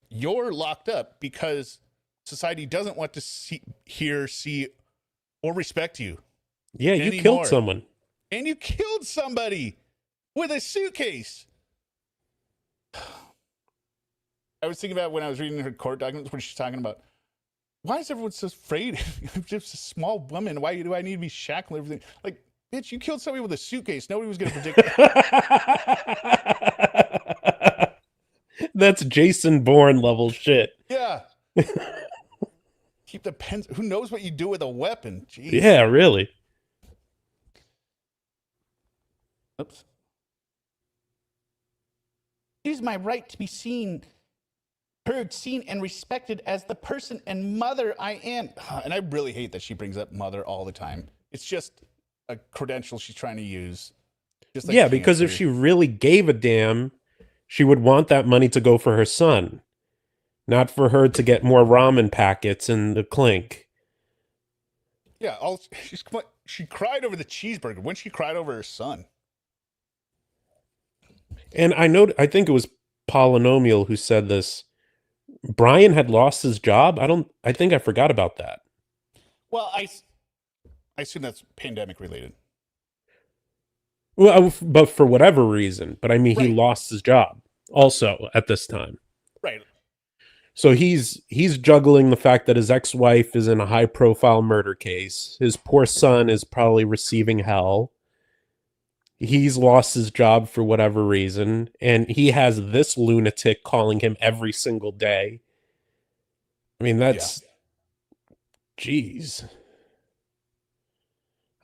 You're locked up because society doesn't want to hear, see, or respect you. Yeah, you anymore. killed someone. And you killed somebody with a suitcase. I was thinking about when I was reading her court documents when she's talking about, why is everyone so afraid? I'm just a small woman. Why do I need to be shackled and everything? Like, bitch, you killed somebody with a suitcase. Nobody was going to predict that. That's Jason Bourne level shit. Yeah. Keep the pens. Who knows what you do with a weapon? Jeez. Yeah, really. Oops. Use my right to be seen, heard, seen, and respected as the person and mother I am. And I really hate that she brings up mother all the time. It's just a credential she's trying to use. Just like Yeah, because if she really gave a damn, she would want that money to go for her son, not for her to get more ramen packets in the clink. Yeah, she cried over the cheeseburger when she cried over her son. And I think it was Polynomial who said this. Brian had lost his job. I think I forgot about that. Well, I assume that's pandemic related. Well, but for whatever reason. But I mean, Right. he lost his job also at this time. Right. So he's juggling the fact that his ex-wife is in a high-profile murder case. His poor son is probably receiving hell. He's lost his job for whatever reason, and he has this lunatic calling him every single day. I mean, that's... Jeez.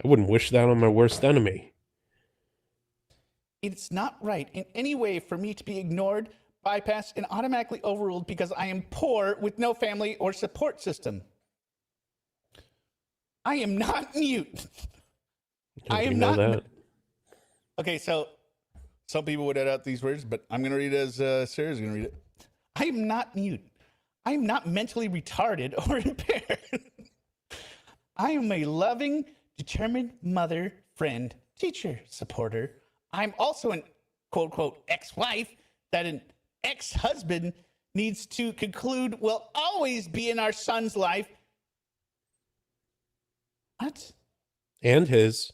I wouldn't wish that on my worst enemy. It's not right in any way for me to be ignored, bypassed, and automatically overruled because I am poor with no family or support system. I am not mute. I am not. That. Okay, so some people would edit out these words, but I'm going to read it as Sarah's going to read it. I am not mute. I am not mentally retarded or impaired. I am a loving, determined mother, friend, teacher, supporter. I'm also an quote, quote, ex-wife that an ex-husband needs to conclude will always be in our son's life. What? And his.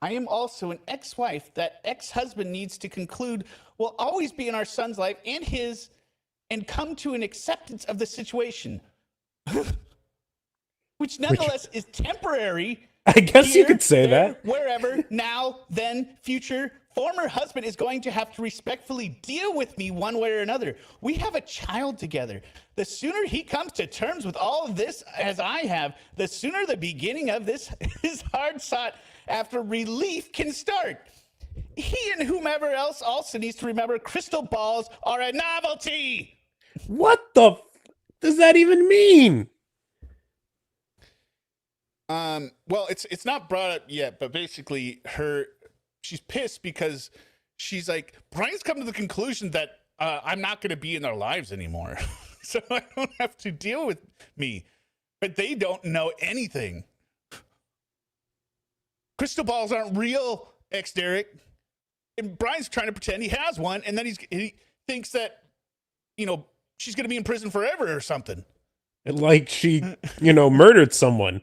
I am also an ex-wife that ex-husband needs to conclude will always be in our son's life and his, and come to an acceptance of the situation, which nonetheless is temporary. I guess Here, you could say there, that. Wherever, now, then, future, former husband is going to have to respectfully deal with me one way or another. We have a child together. The sooner he comes to terms with all of this as I have, the sooner the beginning of this his hard sought after relief can start. He and whomever else also needs to remember crystal balls are a novelty. What the does that even mean? Well, it's not brought up yet, but basically she's pissed because she's like, Brian's come to the conclusion that I'm not going to be in their lives anymore. So I don't have to deal with me, but they don't know anything. Crystal balls aren't real, ExDerek. And Brian's trying to pretend he has one, and then he thinks that, she's going to be in prison forever or something. Like she, murdered someone.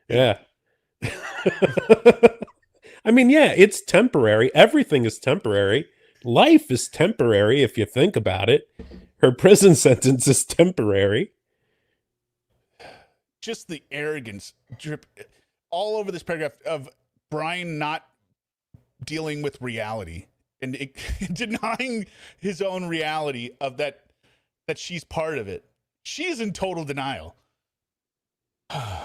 Yeah. I mean, yeah, it's temporary. Everything is temporary. Life is temporary if you think about it. Her prison sentence is temporary. Just the arrogance drip. all over this paragraph of Brian not dealing with reality and denying his own reality of that she's part of it. She is in total denial. I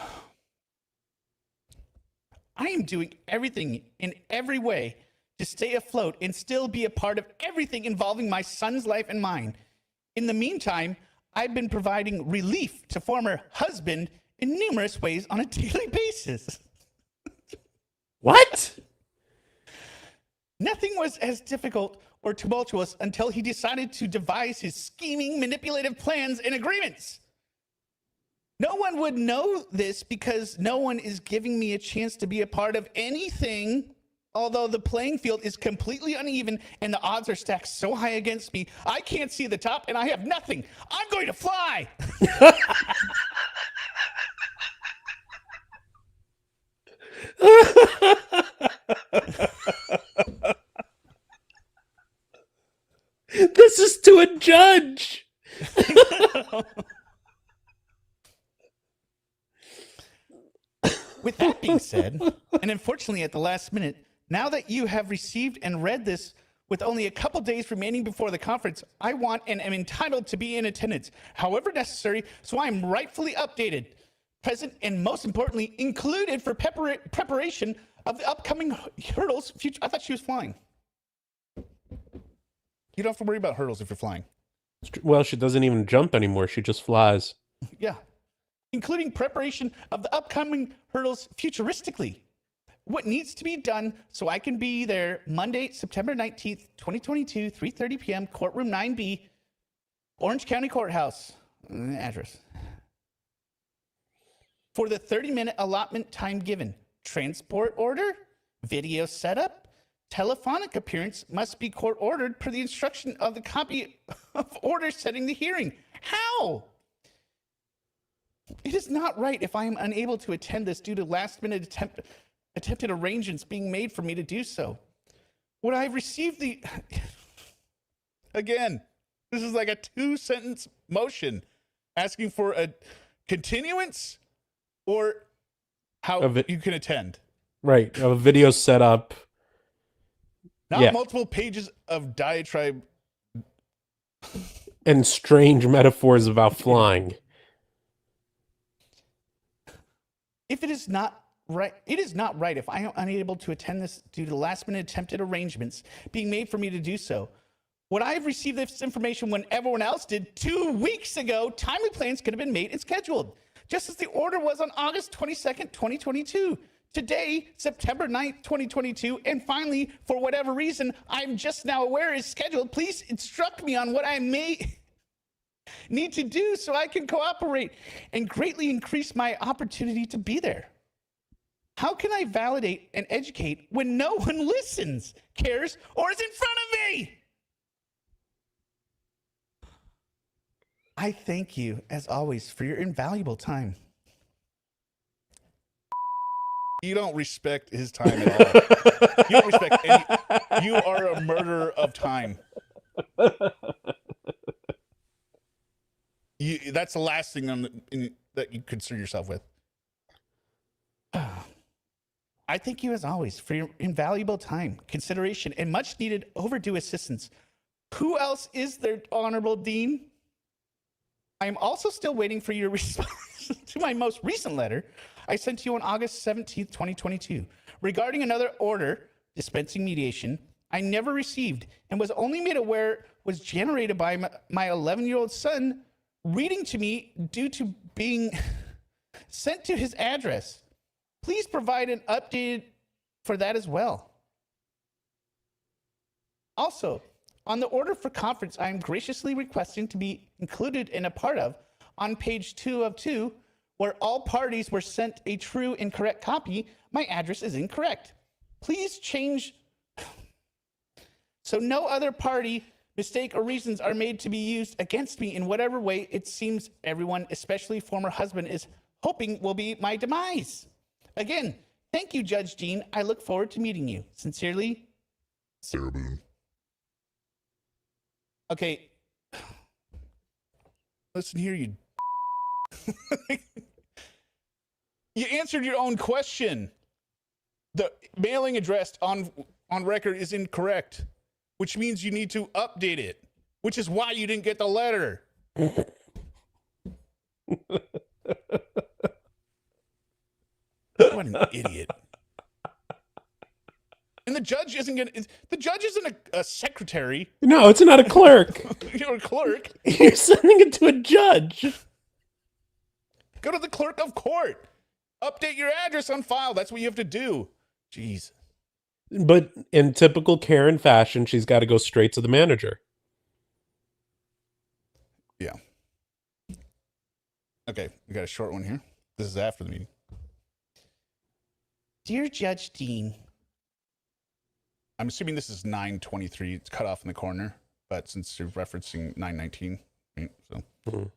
am doing everything in every way to stay afloat and still be a part of everything involving my son's life and mine. In the meantime, I've been providing relief to former husband in numerous ways on a daily basis. What? Nothing was as difficult or tumultuous until he decided to devise his scheming, manipulative plans and agreements. No one would know this because no one is giving me a chance to be a part of anything. Although the playing field is completely uneven and the odds are stacked so high against me, I can't see the top and I have nothing. I'm going to fly. This is to a judge. With that being said, and unfortunately at the last minute, now that you have received and read this with only a couple days remaining before the conference, I want and am entitled to be in attendance, however necessary, so I am rightfully updated, present, and most importantly, included for preparation of the upcoming hurdles. I thought she was flying. You don't have to worry about hurdles if you're flying. Well, she doesn't even jump anymore. She just flies. Yeah. Including preparation of the upcoming hurdles futuristically. What needs to be done so I can be there Monday, September 19th, 2022, 3:30 p.m., courtroom 9B, Orange County Courthouse. Address. For the 30-minute allotment time given, transport order, video setup, telephonic appearance must be court ordered per the instruction of the copy of order setting the hearing. How? It is not right if I am unable to attend this due to last-minute attempted arrangements being made for me to do so. Would I receive the... Again, this is like a 2-sentence motion asking for a continuance or how you can attend. Right. A video setup. Not multiple pages of diatribe. And strange metaphors about flying. If it is not right, it is not right if I am unable to attend this due to last-minute attempted arrangements being made for me to do so. Would I have received this information when everyone else did 2 weeks ago? Timely plans could have been made and scheduled, just as the order was on August 22nd, 2022. Today, September 9th, 2022, and finally, for whatever reason I'm just now aware is scheduled, please instruct me on what I may need to do so I can cooperate and greatly increase my opportunity to be there. How can I validate and educate when no one listens, cares, or is in front of me? I thank you, as always, for your invaluable time. You don't respect his time at all. You don't respect any. You are a murderer of time. That's the last thing that you concern yourself with. I thank you, as always, for your invaluable time, consideration, and much needed overdue assistance. Who else is there, Honorable Dean? I am also still waiting for your response to my most recent letter I sent to you on August 17th, 2022, regarding another order dispensing mediation I never received and was only made aware was generated by my 11-year-old son reading to me due to being sent to his address. Please provide an update for that as well. Also, on the order for conference, I am graciously requesting to be included in a part of on page 2 of 2, where all parties were sent a true and correct copy. My address is incorrect. Please change so no other party mistake or reasons are made to be used against me in whatever way it seems everyone, especially former husband, is hoping will be my demise. Again, thank you, Judge Dean. I look forward to meeting you. Sincerely, Sarah Boone. Okay. Listen here, you You answered your own question. The mailing address on record is incorrect, which means you need to update it, which is why you didn't get the letter. What an idiot. And the judge isn't a secretary. No, it's not a clerk. You're a clerk. You're sending it to a judge. Go to the clerk of court. Update your address on file. That's what you have to do. Jeez. But in typical Karen fashion, she's got to go straight to the manager. Yeah. Okay, we got a short one here. This is after the meeting. Dear Judge Dean, I'm assuming this is 9:23. It's cut off in the corner, but since you're referencing 9:19, right, so. Mhm.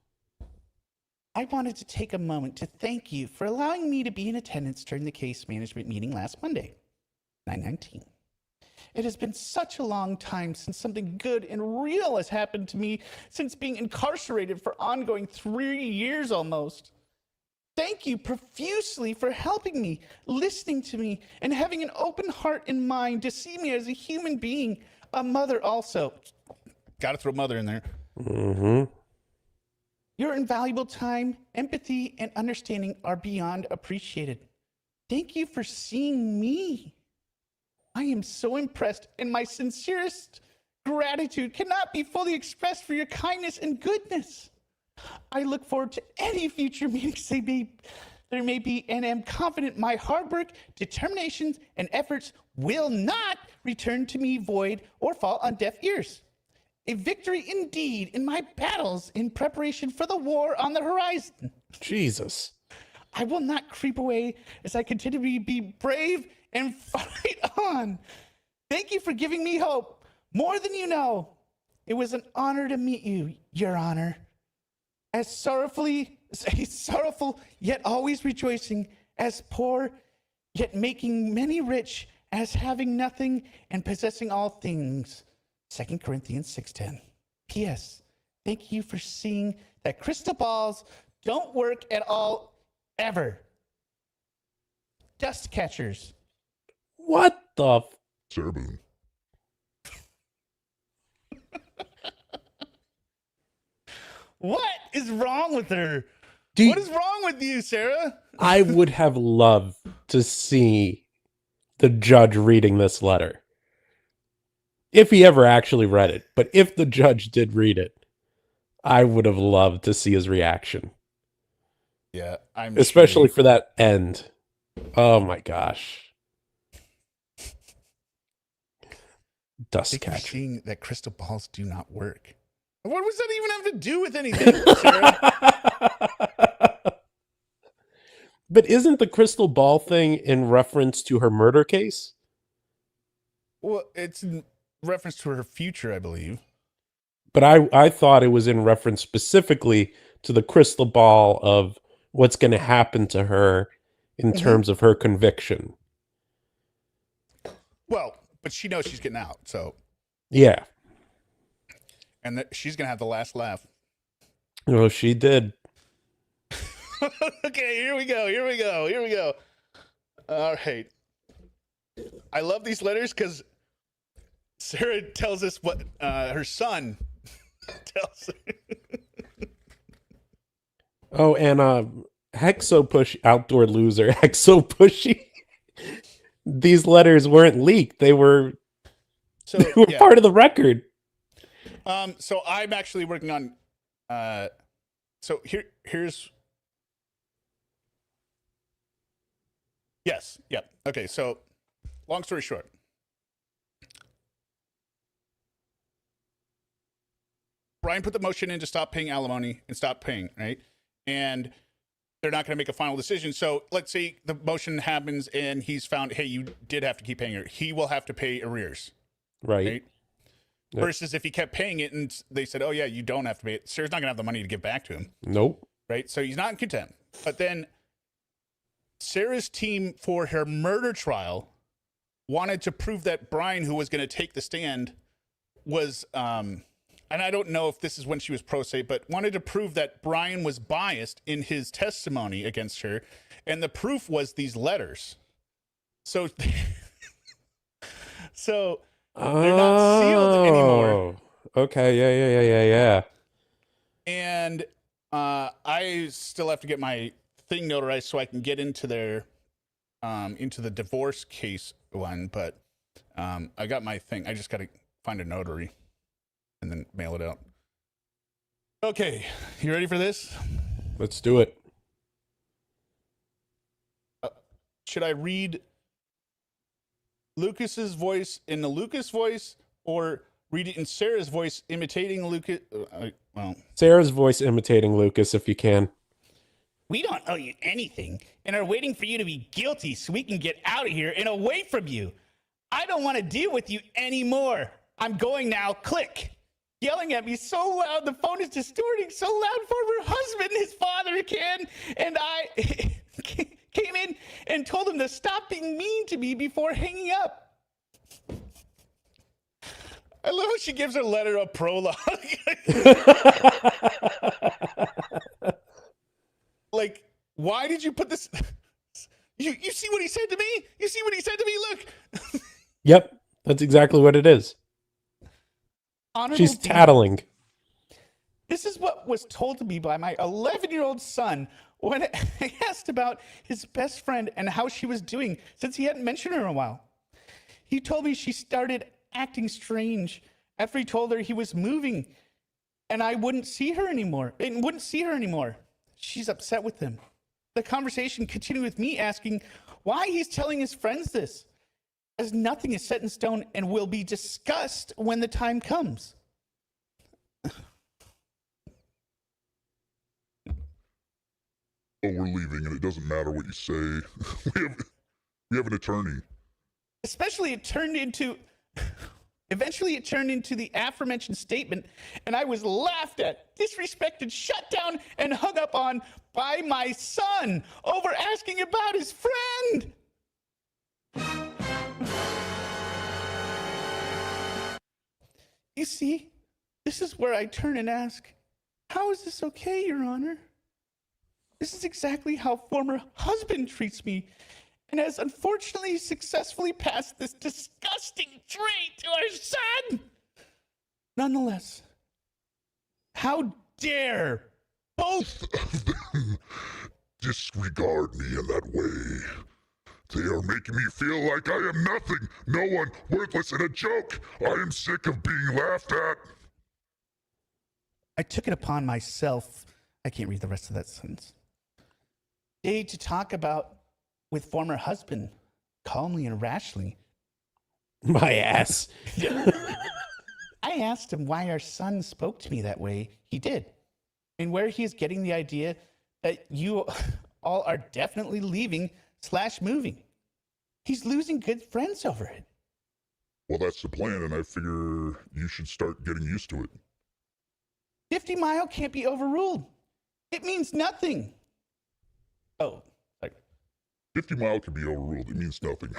I wanted to take a moment to thank you for allowing me to be in attendance during the case management meeting last Monday, 9/19. It has been such a long time since something good and real has happened to me since being incarcerated for ongoing 3 years almost. Thank you profusely for helping me, listening to me, and having an open heart and mind to see me as a human being, a mother also. Got to throw mother in there. Mm-hmm. Your invaluable time, empathy, and understanding are beyond appreciated. Thank you for seeing me. I am so impressed, and my sincerest gratitude cannot be fully expressed for your kindness and goodness. I look forward to any future meetings there may be, and am confident my hard work, determinations, and efforts will not return to me void or fall on deaf ears. A victory indeed in my battles in preparation for the war on the horizon. Jesus. I will not creep away as I continue to be brave and fight on. Thank you for giving me hope, more than you know. It was an honor to meet you, Your Honor. As sorrowful yet always rejoicing, as poor yet making many rich, as having nothing and possessing all things. 2 Corinthians 6:10. P.S. Thank you for seeing that crystal balls don't work at all, ever. Dust catchers. What the? Sarah Boone. What is wrong with her? What is wrong with you, Sarah? I would have loved to see the judge reading this letter. If he ever actually read it. But if the judge did read it, I would have loved to see his reaction. Yeah, I'm Especially sure. for that end. Oh my gosh. Dust Thank you for catcher. seeing that crystal balls do not work. What does that even have to do with anything, Sarah? But isn't the crystal ball thing in reference to her murder case? Well, it's in reference to her future, I believe. But I thought it was in reference specifically to the crystal ball of what's going to happen to her in terms of her conviction. Well, but she knows she's getting out, so. Yeah. And that she's going to have the last laugh. Oh, she did. Okay, here we go. All right. I love these letters because Sarah tells us what her son tells her. Oh, and Hexo Push Outdoor Loser, Hexo Pushy. These letters weren't leaked. They were part of the record. So I'm actually working on so here's yes, yep. Okay, so long story short. Brian put the motion in to stop paying alimony and stop paying, right? And they're not going to make a final decision. So let's say the motion happens and he's found, hey, you did have to keep paying her. He will have to pay arrears. Right? Yep. Versus if he kept paying it and they said, oh, yeah, you don't have to pay it. Sarah's not going to have the money to give back to him. Nope. Right? So he's not in contempt. But then Sarah's team for her murder trial wanted to prove that Brian, who was going to take the stand, was, and I don't know if this is when she was pro se, but wanted to prove that Brian was biased in his testimony against her And the proof was these letters. So, so they're not sealed anymore. Okay, yeah. And I still have to get my thing notarized so I can get into their into the divorce case one. But I got my thing. I just got to find a notary and then mail it out. Okay, you ready for this? Let's do it. Should I read Lucas's voice in the Lucas voice, or read it in Sarah's voice imitating Lucas? Well, Sarah's voice imitating Lucas, if you can. We don't owe you anything and are waiting for you to be guilty so we can get out of here and away from you. I don't want to deal with you anymore. I'm going now. Click. Yelling at me so loud, the phone is distorting so loud. Former husband, his father can, and I came in and told him to stop being mean to me before hanging up. I love how she gives her letter a prologue. Like, why did you put this? You see what he said to me? You see what he said to me? Look. Yep, that's exactly what it is. Honorable She's Dean, tattling. This is what was told to me by my 11-year-old son when I asked about his best friend and how she was doing since he hadn't mentioned her in a while. He told me she started acting strange after he told her he was moving and I wouldn't see her anymore. She's upset with him. The conversation continued with me asking why he's telling his friends this, as nothing is set in stone and will be discussed when the time comes. Oh, we're leaving, and it doesn't matter what you say. we have an attorney. Eventually, it turned into the aforementioned statement, and I was laughed at, disrespected, shut down, and hung up on by my son over asking about his friend. You see, this is where I turn and ask, how is this okay, Your Honor? This is exactly how former husband treats me, and has unfortunately successfully passed this disgusting trait to our son. Nonetheless, how dare both Of them disregard me in that way. They are making me feel like I am nothing, no one, worthless, and a joke. I am sick of being laughed at. I took it upon myself, I can't read the rest of that sentence, to talk about with former husband, calmly and rashly. My ass. I asked him why our son spoke to me that way. He did. And where he is getting the idea that you all are definitely leaving/moving. He's losing good friends over it. Well, that's the plan, and I figure you should start getting used to it. 50 Mile can't be overruled. It means nothing. Oh, sorry. 50 Mile can be overruled. It means nothing.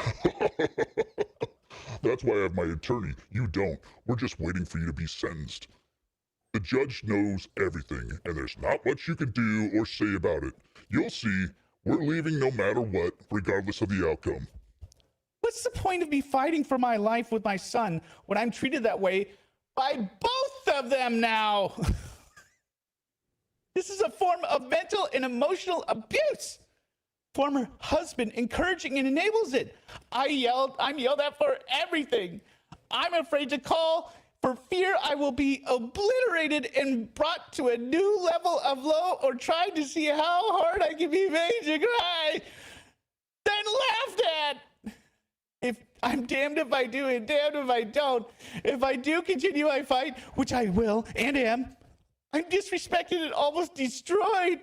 That's why I have my attorney. You don't. We're just waiting for you to be sentenced. The judge knows everything, and there's not much you can do or say about it. You'll see. We're leaving no matter what, regardless of the outcome. What's the point of me fighting for my life with my son when I'm treated that way by both of them now? This is a form of mental and emotional abuse. Former husband encouraging and enables it. I'm yelled at for everything. I'm afraid to call for fear I will be obliterated and brought to a new level of low, or trying to see how hard I can be made to cry, then laughed at. If I'm damned if I do and damned if I don't. If I do continue my fight, which I will and am, I'm disrespected and almost destroyed.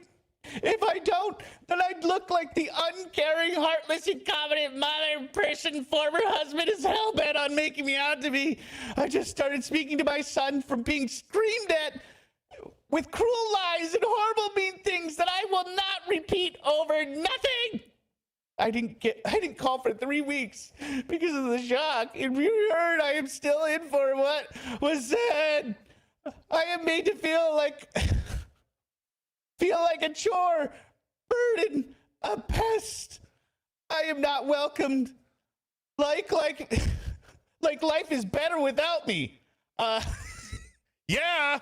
If I don't, then I'd look like the uncaring, heartless, incompetent mother person former husband is hell-bent on making me out to be. I just started speaking to my son from being screamed at with cruel lies and horrible mean things that I will not repeat over nothing. I didn't call for 3 weeks because of the shock and reheard I am still in for what was said. I am made to feel like a chore, burden, a pest. I am not welcomed. Like life is better without me. Yeah,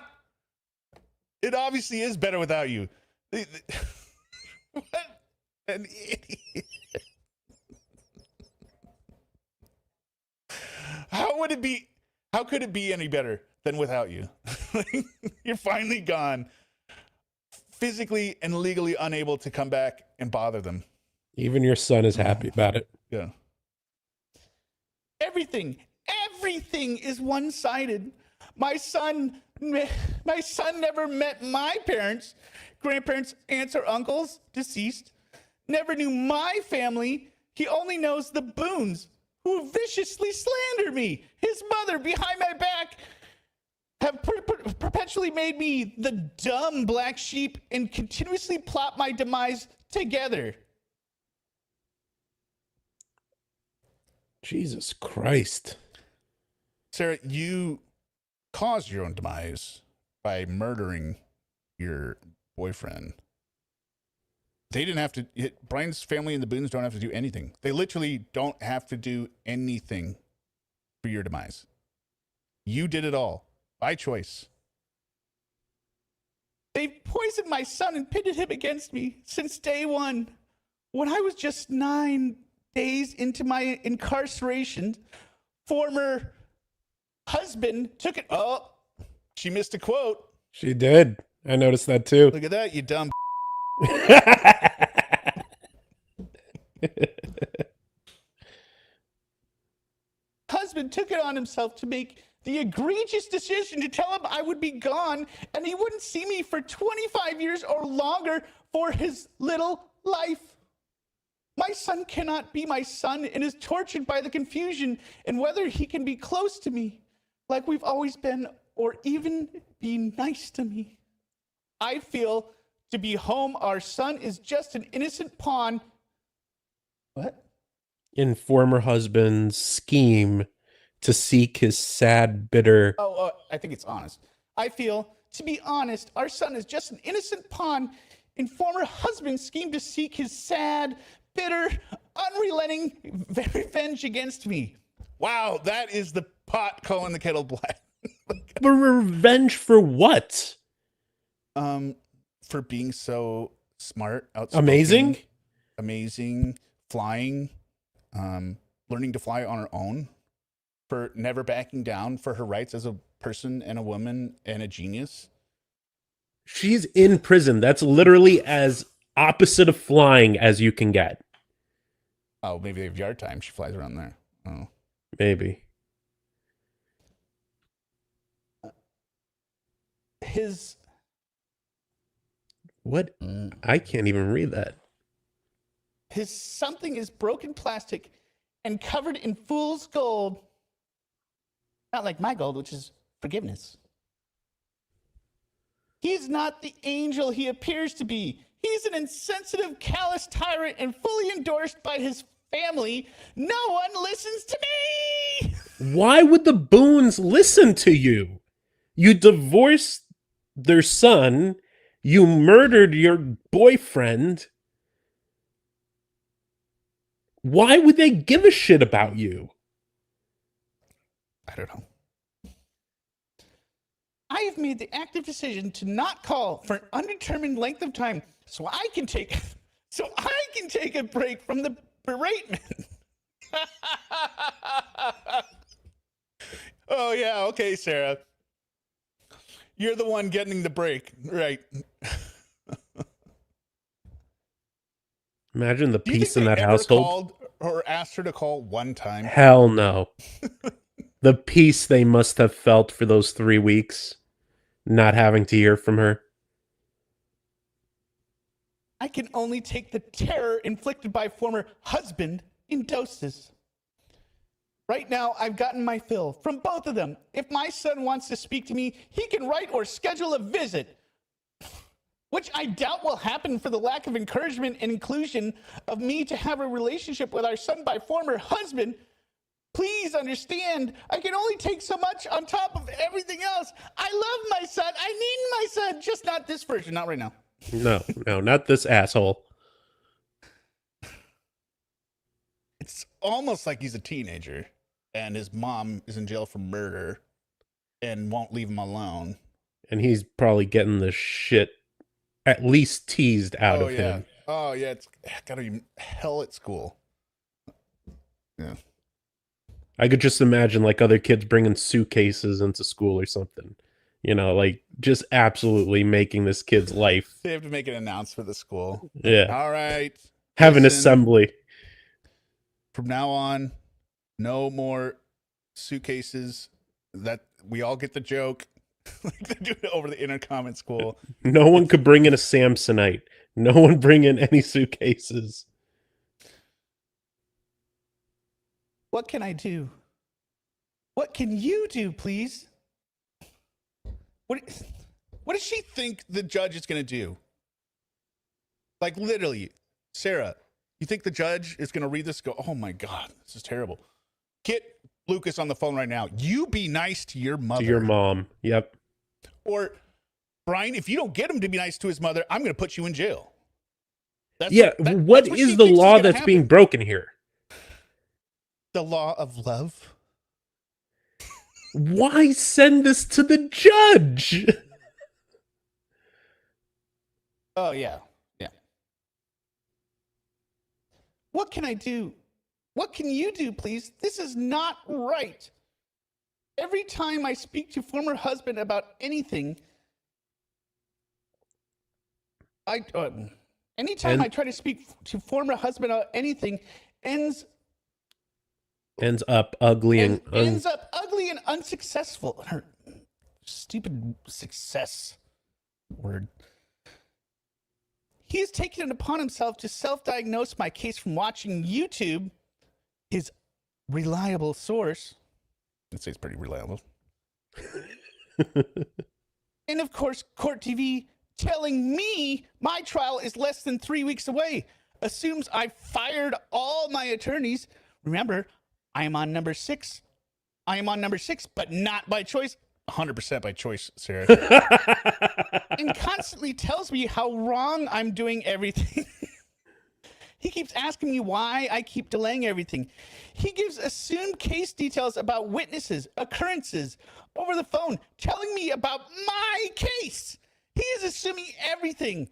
it obviously is better without you. What an idiot. How would it be? How could it be any better than without you? You're finally gone, physically and legally unable to come back and bother them. Even your son is happy about it. Yeah. Everything is one-sided. My son never met my parents, grandparents, aunts, or uncles, deceased. Never knew my family. He only knows the Boones, who viciously slander me. His mother, behind my back, have perpetually made me the dumb black sheep and continuously plot my demise together. Jesus Christ. Sarah, you caused your own demise by murdering your boyfriend. They didn't have to, Brian's family and the Boones don't have to do anything. They literally don't have to do anything for your demise. You did it all by choice. They've poisoned my son and pitted him against me since day one. When I was just 9 days into my incarceration, former husband took it. Oh, she missed a quote. She did. I noticed that too. Look at that, you dumb. Husband took it on himself to make the egregious decision to tell him I would be gone and he wouldn't see me for 25 years or longer for his little life. My son cannot be my son and is tortured by the confusion and whether he can be close to me like we've always been or even be nice to me. I feel to be home, our son is just an innocent pawn. What? In former husband's scheme to seek his sad, bitter. I think it's honest. I feel, to be honest, our son is just an innocent pawn in former husband's scheme to seek his sad, bitter, unrelenting revenge against me. Wow, that is the pot calling the kettle black. But revenge for what? For being so smart, outspoken, amazing, flying, learning to fly on her own, for never backing down for her rights as a person and a woman and a genius. She's in prison. That's literally as opposite of flying as you can get. Oh, maybe they have yard time. She flies around there. Oh, Maybe. His What? I can't even read that. something is broken plastic and covered in fool's gold. Not like my gold, which is forgiveness. He's not the angel he appears to be. He's an insensitive, callous tyrant and fully endorsed by his family. No one listens to me! Why would the Boones listen to you? You divorced their son. You murdered your boyfriend. Why would they give a shit about you? I don't know. I have made the active decision to not call for an undetermined length of time so I can take a break from the beratement. Oh, yeah. Okay, Sarah. You're the one getting the break. Right. Imagine the Do you peace think in they that ever household. called or asked her to call one time? Hell no. The peace they must have felt for those 3 weeks, not having to hear from her. I can only take the terror inflicted by former husband in doses. Right now, I've gotten my fill from both of them. If my son wants to speak to me, he can write or schedule a visit, which I doubt will happen for the lack of encouragement and inclusion of me to have a relationship with our son by former husband. Please understand, I can only take so much on top of everything else. I love my son. I need my son, just not this version, not right now. No, not this asshole. almost like he's a teenager and his mom is in jail for murder and won't leave him alone. And he's probably getting the shit at least teased out of yeah. him. Oh, yeah. It's gotta be hell at school. Yeah. I could just imagine like other kids bringing suitcases into school or something. You know, like just absolutely making this kid's life. They have to make an announce for the school. Yeah. All right. Have an listen, assembly. From now on, no more suitcases. That we all get the joke. Like they do it over the intercom at school. No one could bring in a Samsonite. No one bring in any suitcases. What can I do? What can you do, please? What does she think the judge is going to do? Like literally, Sarah, you think the judge is going to read this and go, oh my God, this is terrible. Get Lucas on the phone right now. You be nice to your mother. To your mom. Yep. Or Brian, if you don't get him to be nice to his mother, I'm going to put you in jail. What that's is she the thinks law gonna that's happen. being broken here? The law of love. Why send this to the judge? Oh, yeah. Yeah. What can I do? What can you do, please? This is not right. Every time I speak to former husband about anything, anytime I try to speak to former husband about anything, ends up ugly and ends up ugly and unsuccessful. Her stupid success word. He has taken it upon himself to self-diagnose my case from watching YouTube, his reliable source. I'd say it's pretty reliable. And of course, Court TV telling me my trial is less than 3 weeks away. Assumes I fired all my attorneys. Remember, I am on number 6. I am on number 6, but not by choice. 100% by choice, Sarah. And constantly tells me how wrong I'm doing everything. He keeps asking me why I keep delaying everything. He gives assumed case details about witnesses, occurrences over the phone, telling me about my case. He is assuming everything.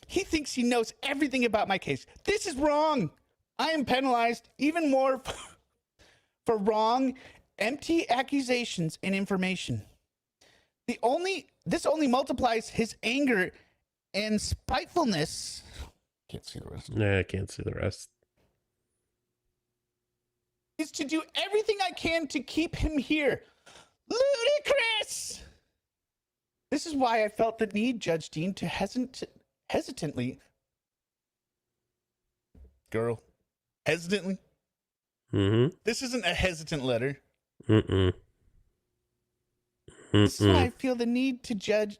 He thinks he knows everything about my case. This is wrong. I am penalized even more for wrong, empty accusations and information. This only multiplies his anger and spitefulness. Can't see the rest. Nah, I can't see the rest. Is to do everything I can to keep him here. Ludicrous! This is why I felt the need, Judge Dean, to hesitantly. Girl. Hesitantly? Mm-hmm. This isn't a hesitant letter. Mm-mm. This is why I feel the need Judge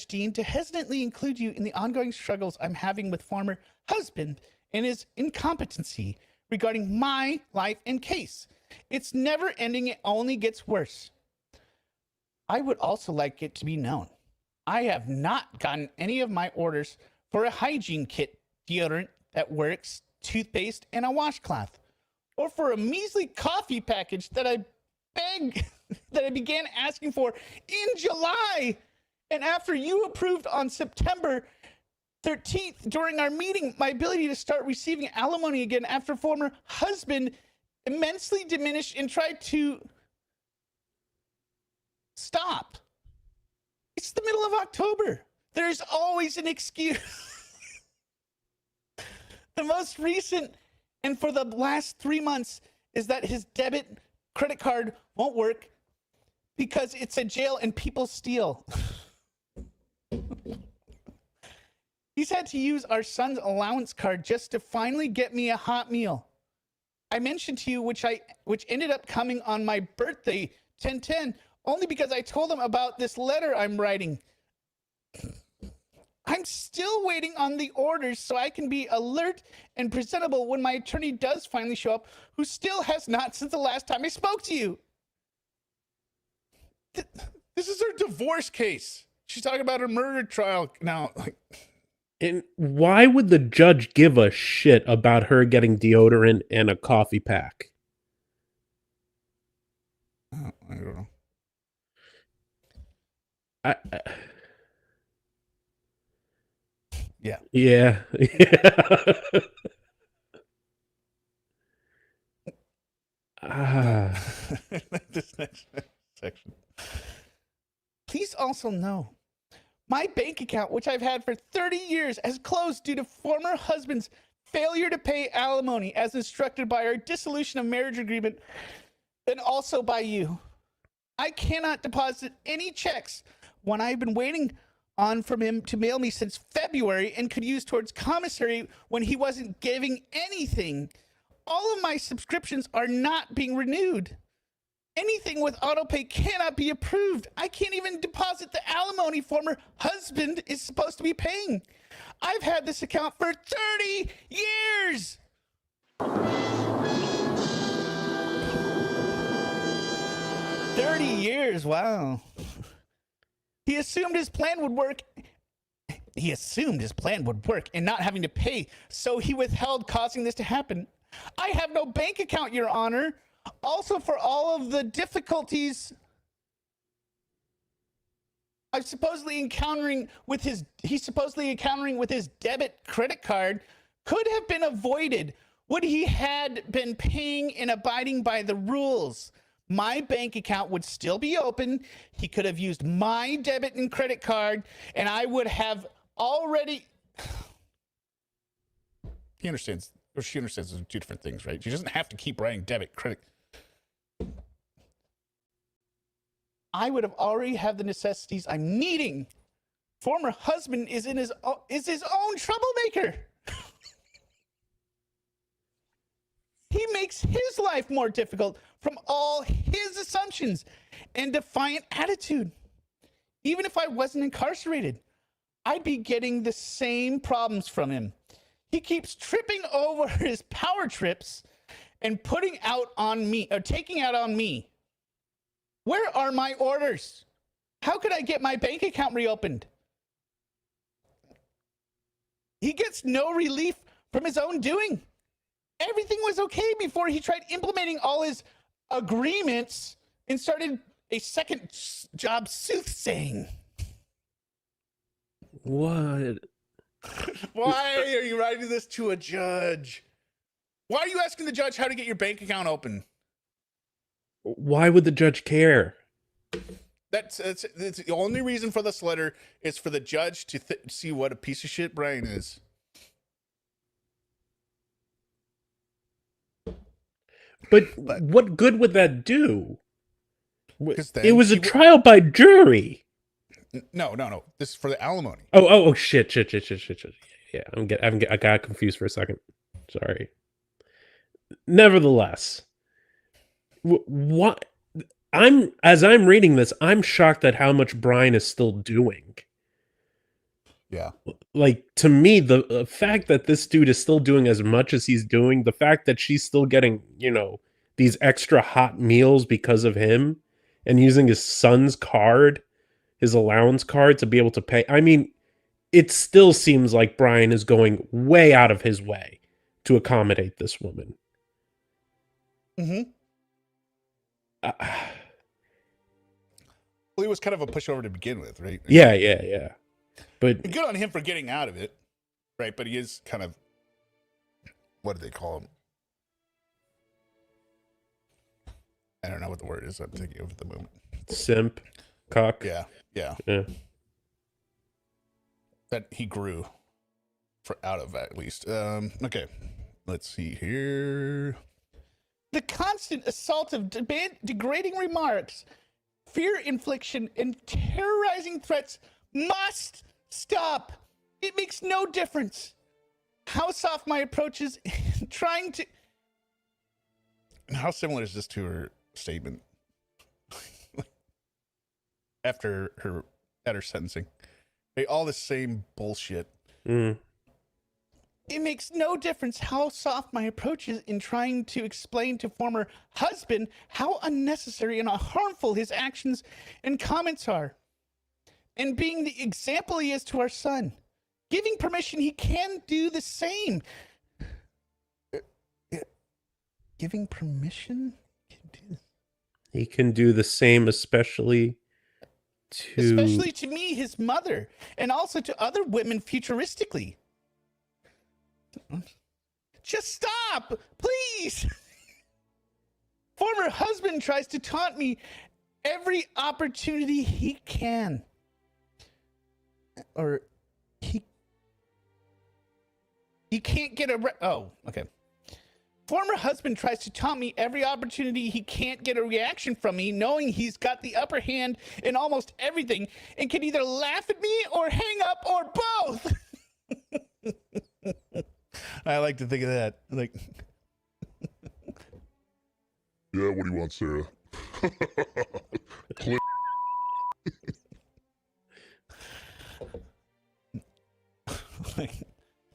Dean to hesitantly include you in the ongoing struggles I'm having with former husband and his incompetency regarding my life and case. It's never ending. It only gets worse. I would also like it to be known I have not gotten any of my orders for a hygiene kit, deodorant that works, toothpaste, and a washcloth, or for a measly coffee package that I began asking for in July. And after you approved on September 13th during our meeting, my ability to start receiving alimony again after former husband immensely diminished and tried to stop. It's the middle of October. There's always an excuse. The most recent, and for the last 3 months, is that his debit credit card won't work because it's a jail and people steal. He's had to use our son's allowance card just to finally get me a hot meal. I mentioned to you, which ended up coming on my birthday, 10/10, only because I told him about this letter I'm writing. I'm still waiting on the orders so I can be alert and presentable when my attorney does finally show up, who still has not since the last time I spoke to you. This is her divorce case. She's talking about her murder trial now. Like, And why would the judge give a shit about her getting deodorant and a coffee pack? I don't know. I Yeah. yeah. This next section. Please also know, my bank account, which I've had for 30 years, has closed due to former husband's failure to pay alimony as instructed by our dissolution of marriage agreement and also by you. I cannot deposit any checks when I've been waiting on from him to mail me since February and could use towards commissary when he wasn't giving anything. All of my subscriptions are not being renewed. Anything with autopay cannot be approved. I can't even deposit the alimony former husband is supposed to be paying. I've had this account for 30 years. 30 years, wow. He assumed his plan would work. He assumed his plan would work and not having to pay, so he withheld, causing this to happen. I have no bank account, Your Honor. Also, for all of the difficulties he's supposedly encountering with his debit credit card could have been avoided would he had been paying and abiding by the rules. My bank account would still be open. He could have used my debit and credit card, and I would have already. He understands, or she understands, those are two different things, right? She doesn't have to keep writing debit, credit. I would have already had the necessities I'm needing. Former husband is his own troublemaker. He makes his life more difficult from all his assumptions and defiant attitude. Even if I wasn't incarcerated, I'd be getting the same problems from him. He keeps tripping over his power trips and taking out on me. Where are my orders? How could I get my bank account reopened? He gets no relief from his own doing. Everything was okay before he tried implementing all his agreements and started a second job soothsaying. What? Why are you writing this to a judge? Why are you asking the judge how to get your bank account open? Why would the judge care? That's the only reason for this letter is for the judge to see what a piece of shit Brian is. But what good would that do? Then It was a trial by jury. No. This is for the alimony. Oh, shit. Yeah, I got confused for a second. Sorry. Nevertheless, what as I'm reading this, I'm shocked at how much Brian is still doing. Yeah. Like, to me, the fact that this dude is still doing as much as he's doing, the fact that she's still getting, these extra hot meals because of him and using his son's card, his allowance card to be able to pay. I mean, it still seems like Brian is going way out of his way to accommodate this woman. Mm-hmm. Well, he was kind of a pushover to begin with, right? Yeah. But good on him for getting out of it, right? But he is kind of, what do they call him? I don't know what the word is. I'm thinking of at the moment. Simp, cock. Yeah. That he grew out of, at least. Okay, let's see here. The constant assault of degrading remarks, fear infliction, and terrorizing threats must stop. It makes no difference how soft my approach is in trying to. How similar is this to her statement at her sentencing? All the same bullshit. It makes no difference how soft my approach is in trying to explain to former husband how unnecessary and harmful his actions and comments are. And being the example he is to our son. Giving permission, he can do the same. Giving permission? He can do the same, especially to me, his mother, and also to other women futuristically. Just stop, please. Former husband tries to taunt me every opportunity he can. Or he can't get oh, okay. Former husband tries to taunt me every opportunity he can't get a reaction from me, knowing he's got the upper hand in almost everything and can either laugh at me or hang up or both. I like to think of that. Like, Yeah, what do you want, Sarah? Click.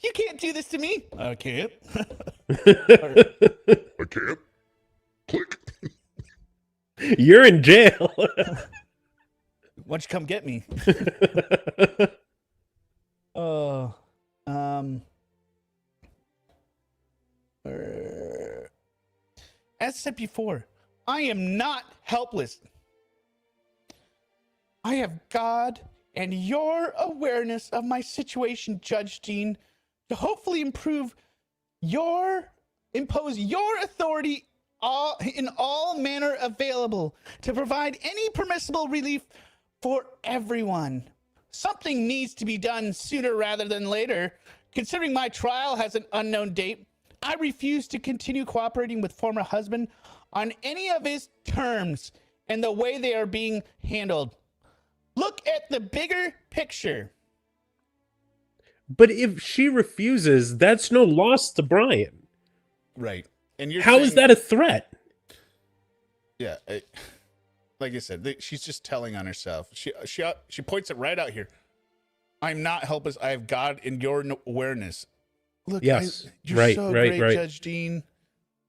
you can't do this to me. I can't. I can't. Click. You're in jail. Why don't you come get me? Oh, as said before, I am not helpless. I have God and your awareness of my situation, Judge Dean, to hopefully impose your authority in all manner available to provide any permissible relief for everyone. Something needs to be done sooner rather than later. Considering my trial has an unknown date, I refuse to continue cooperating with former husband on any of his terms and the way they are being handled. Look at the bigger picture. But if she refuses, that's no loss to Brian. Right. And you're How is that a threat? Yeah. Like I said, she's just telling on herself. She points it right out here. I'm not helpless. I have God in your awareness. Look, yes. You're so great, Judge Dean.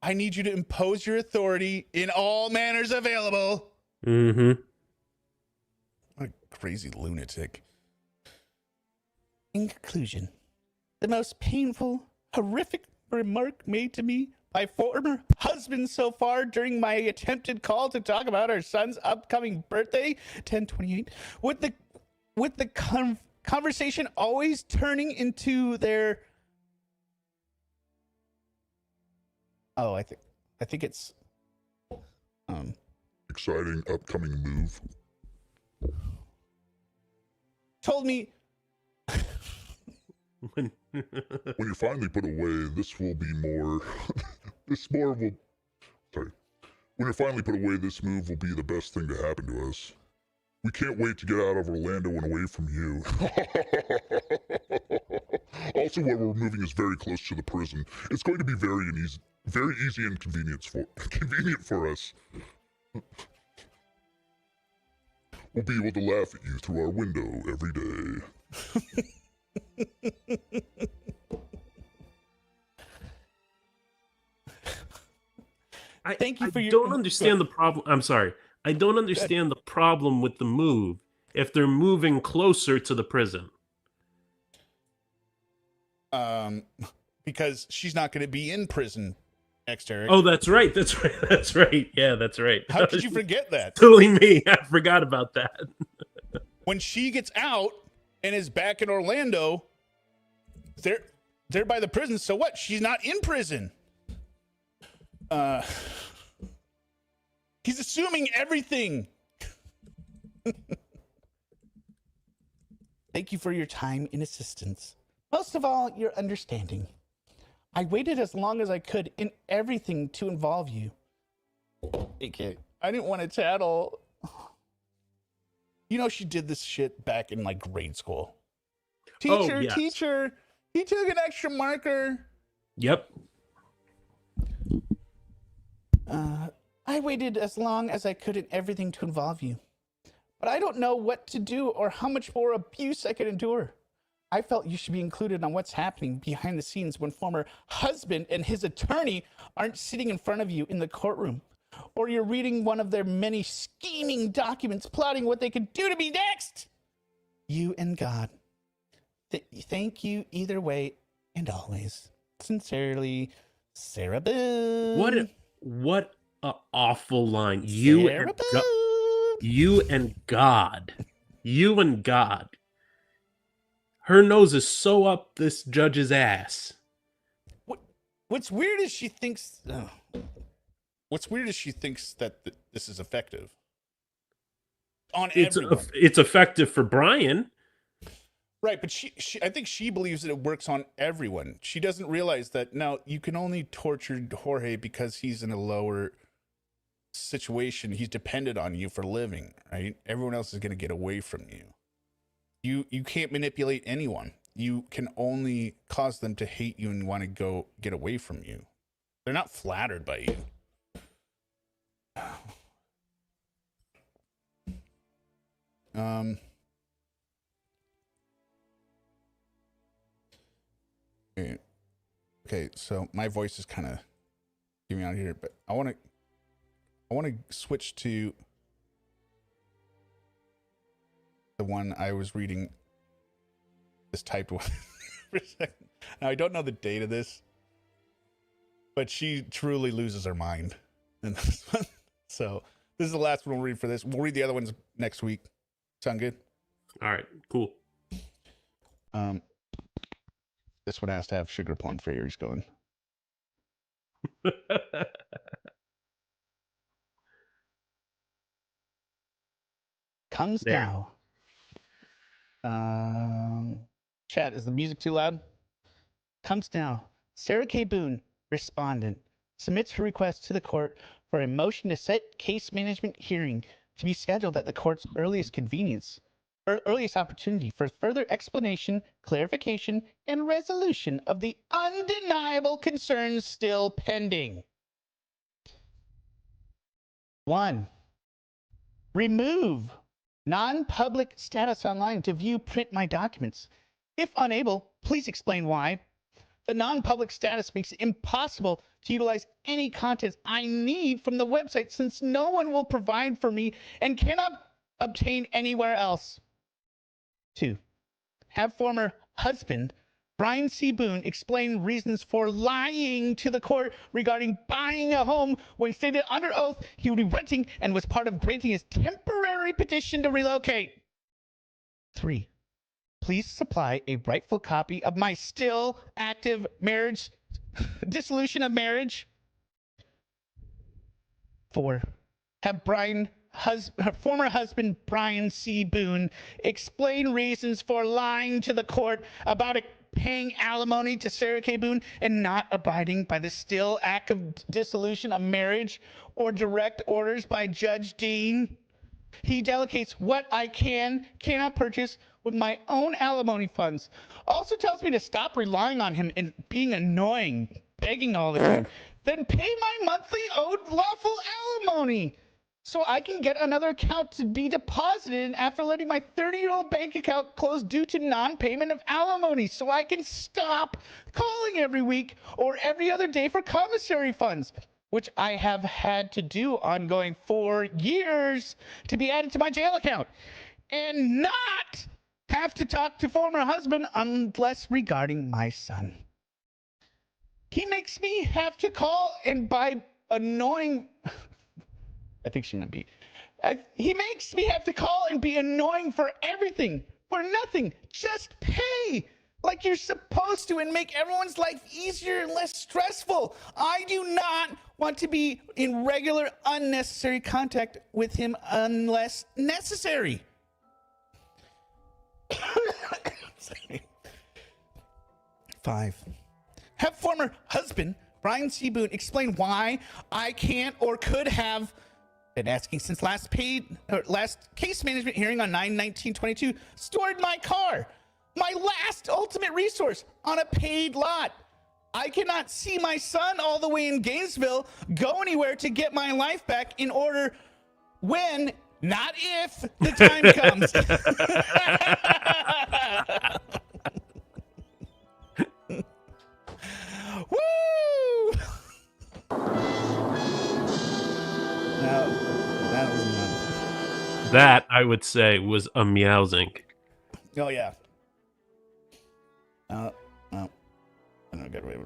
I need you to impose your authority in all manners available. Mm-hmm. What a crazy lunatic. In conclusion, the most painful, horrific remark made to me by former husband so far during my attempted call to talk about our son's upcoming birthday, 10/28, with the conversation always turning into their I think it's Exciting upcoming move. told me When you finally put away, this will be more. Sorry. When you're finally put away, this move will be the best thing to happen to us. We can't wait to get out of Orlando and away from you. Also, where we're moving is very close to the prison. It's going to be very easy and convenient for us. We'll be able to laugh at you through our window every day. Thank you for your. Don't understand the problem. I'm sorry. I don't understand the problem with the move if they're moving closer to the prison. Because she's not going to be in prison, ExDerek. Oh, that's right. That's right. Yeah, that's right. How could you forget that? Silly me. I forgot about that. When she gets out and is back in Orlando, they're by the prison. So what? She's not in prison. He's assuming everything. Thank you for your time and assistance. Most of all, your understanding. I waited as long as I could in everything to involve you. Okay. I didn't want to tattle. You know, she did this shit back in like grade school. Teacher, yes. Teacher, he took an extra marker. Yep. I waited as long as I could in everything to involve you. But I don't know what to do or how much more abuse I could endure. I felt you should be included on what's happening behind the scenes when former husband and his attorney aren't sitting in front of you in the courtroom, or you're reading one of their many scheming documents plotting what they could do to me next. You and God. Thank you either way and always. Sincerely, Sarah Boone. What a awful line. Sarah Boone. You and God. You and God. Her nose is so up this judge's ass. What's weird is she thinks. What's weird is she thinks that this is effective on everyone. It's effective for Brian. Right, but I think she believes that it works on everyone. She doesn't realize that no, you can only torture Jorge because he's in a lower situation. He's dependent on you for living, right? Everyone else is going to get away from you. You can't manipulate anyone. You can only cause them to hate you and want to get away from you. They're not flattered by you. Okay, so my voice is kind of giving out here, but I want to switch to the one I was reading, this typed one for a second. Now I don't know the date of this, but she truly loses her mind in this one. So this is the last one we'll read for this. We'll read the other ones next week. Sound good? All right, cool. This one has to have sugar plum fairies going. Comes There. now. Chat, is the music too loud? Comes now. Sarah K. Boone, respondent, submits her request to the court for a motion to set case management hearing to be scheduled at the court's earliest convenience, or earliest opportunity for further explanation, clarification, and resolution of the undeniable concerns still pending. 1. Remove non-public status online to view print my documents. If unable, please explain why. The non-public status makes it impossible to utilize any content I need from the website since no one will provide for me and cannot obtain anywhere else. 2. Have former husband Brian C. Boone explain reasons for lying to the court regarding buying a home when stated under oath he would be renting and was part of granting his temporary petition to relocate. 3. Please supply a rightful copy of my still active marriage dissolution of marriage. 4. Have her former husband Brian C. Boone explain reasons for lying to the court about paying alimony to Sarah K. Boone and not abiding by the still active dissolution of marriage or direct orders by Judge Dean. He delegates what I cannot purchase with my own alimony funds. Also tells me to stop relying on him and being annoying, begging all the time. Then pay my monthly owed lawful alimony so I can get another account to be deposited after letting my 30-year-old bank account close due to non-payment of alimony so I can stop calling every week or every other day for commissary funds, which I have had to do ongoing for years to be added to my jail account, and not have to talk to former husband unless regarding my son. He makes me have to call and buy annoying... I think she might be. He makes me have to call and be annoying for everything, for nothing. Just pay like you're supposed to and make everyone's life easier and less stressful. I do not want to be in regular, unnecessary contact with him unless necessary. Sorry. 5. Have former husband Brian C. Boone explain why I can't or could have been asking since last case management hearing on 9/19/22 stored my car, my last ultimate resource, on a paid lot. I cannot see my son all the way in Gainesville go anywhere to get my life back in order when, not if, the time comes. Woo! That was none. That, I would say, was a meowsing. Oh, yeah. Oh. I don't get away.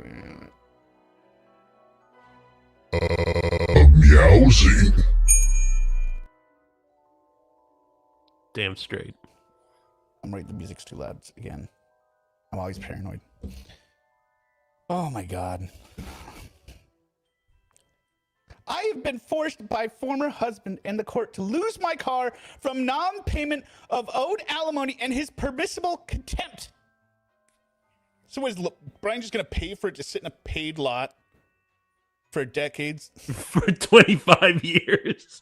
Meowsing. Damn straight. I'm right. The music's too loud again. I'm always paranoid. Oh my God. I have been forced by former husband and the court to lose my car from non-payment of owed alimony and his permissible contempt. So is Brian just going to pay for it to sit in a paid lot for decades? For 25 years.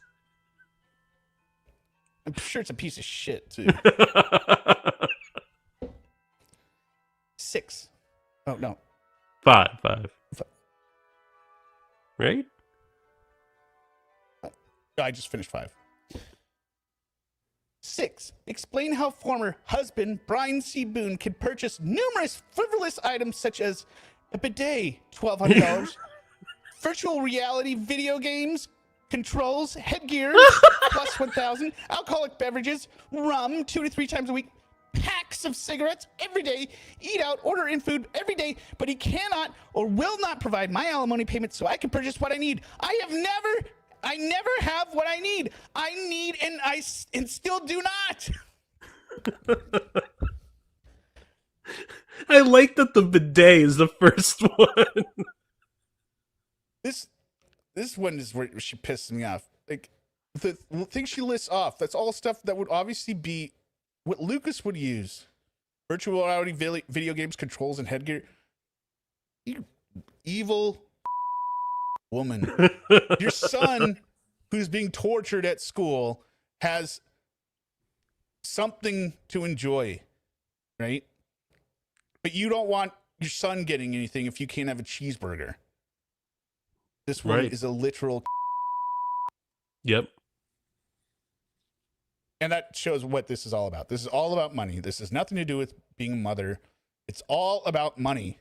I'm sure it's a piece of shit, too. 6. Oh, no. 5. Right? I just finished 5. 6. Explain how former husband Brian C. Boone could purchase numerous frivolous items such as a bidet, $1,200, virtual reality video games, controls, headgear, plus $1,000, alcoholic beverages, rum 2 to 3 times a week, packs of cigarettes every day, eat out, order in food every day, but he cannot or will not provide my alimony payment so I can purchase what I need. I never have what I need. I need and still do not. I like that the bidet is the first one. This one is where she pisses me off. Like the thing she lists off, that's all stuff that would obviously be what Lucas would use. Virtual reality video games, controls, and headgear. You evil woman. Your son, who's being tortured at school, has something to enjoy, right? But you don't want your son getting anything if you can't have a cheeseburger. This one is a literal. Yep. And that shows what this is all about. This is all about money. This has nothing to do with being a mother. It's all about money.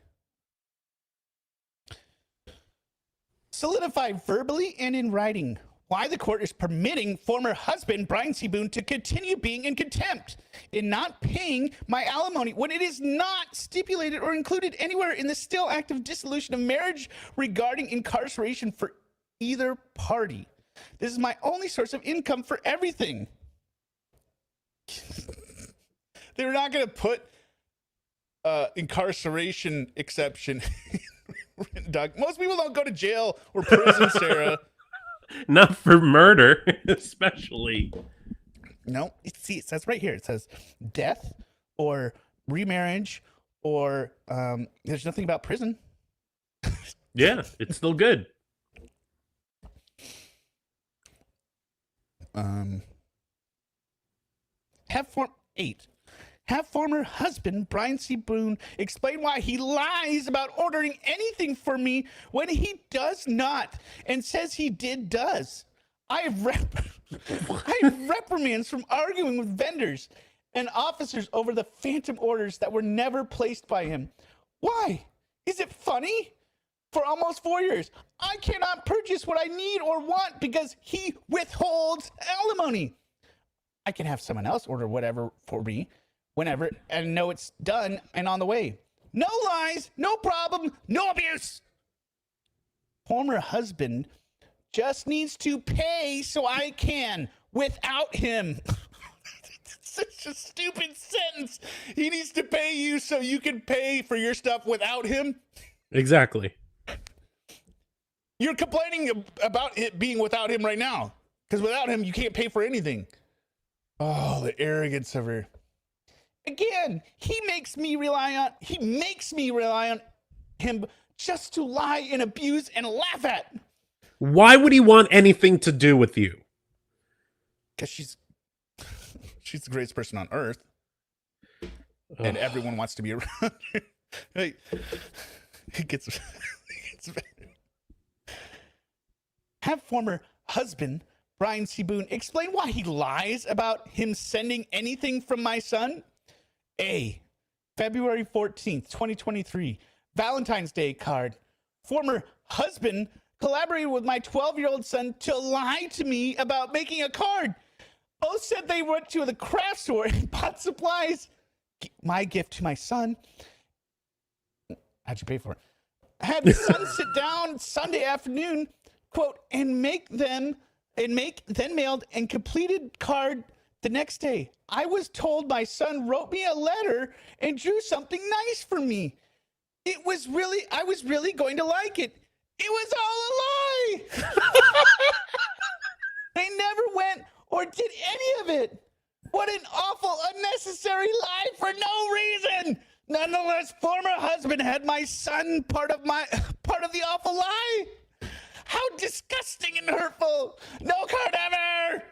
Solidify verbally and in writing why the court is permitting former husband Brian C. Boone to continue being in contempt in not paying my alimony when it is not stipulated or included anywhere in the still active dissolution of marriage regarding incarceration for either party. This is my only source of income for everything. They're not going to put incarceration exception. Doug, most people don't go to jail or prison, Sarah. Not for murder, especially. No, it says right here. It says death or remarriage or there's nothing about prison. Yeah, it's still good. Have former husband Brian C. Boone explain why he lies about ordering anything for me when he does not and says he does. I have reprimands from arguing with vendors and officers over the phantom orders that were never placed by him. Why? Is it funny? For almost 4 years, I cannot purchase what I need or want because he withholds alimony. I can have someone else order whatever for me whenever and know it's done and on the way. No lies, no problem, no abuse. Former husband just needs to pay so I can without him. Such a stupid sentence. He needs to pay you so you can pay for your stuff without him. Exactly. You're complaining about it being without him right now. Because without him, you can't pay for anything. Oh, the arrogance of her. Again, he makes me rely on him just to lie and abuse and laugh at. Why would he want anything to do with you? Because she's the greatest person on earth. And everyone wants to be around her. Hey, it gets better. Have former husband Brian C. Boone explain why he lies about him sending anything from my son. A. February 14th, 2023. Valentine's Day card. Former husband collaborated with my 12-year-old son to lie to me about making a card. Both said they went to the craft store and bought supplies. My gift to my son How'd you pay for it? Had the son sit down Sunday afternoon, quote, and make then mailed and completed card the next day. I was told my son wrote me a letter and drew something nice for me. I was really going to like it. It was all a lie. I never went or did any of it. What an awful, unnecessary lie for no reason. Nonetheless, former husband had my son part of the awful lie. How disgusting and hurtful. No card ever.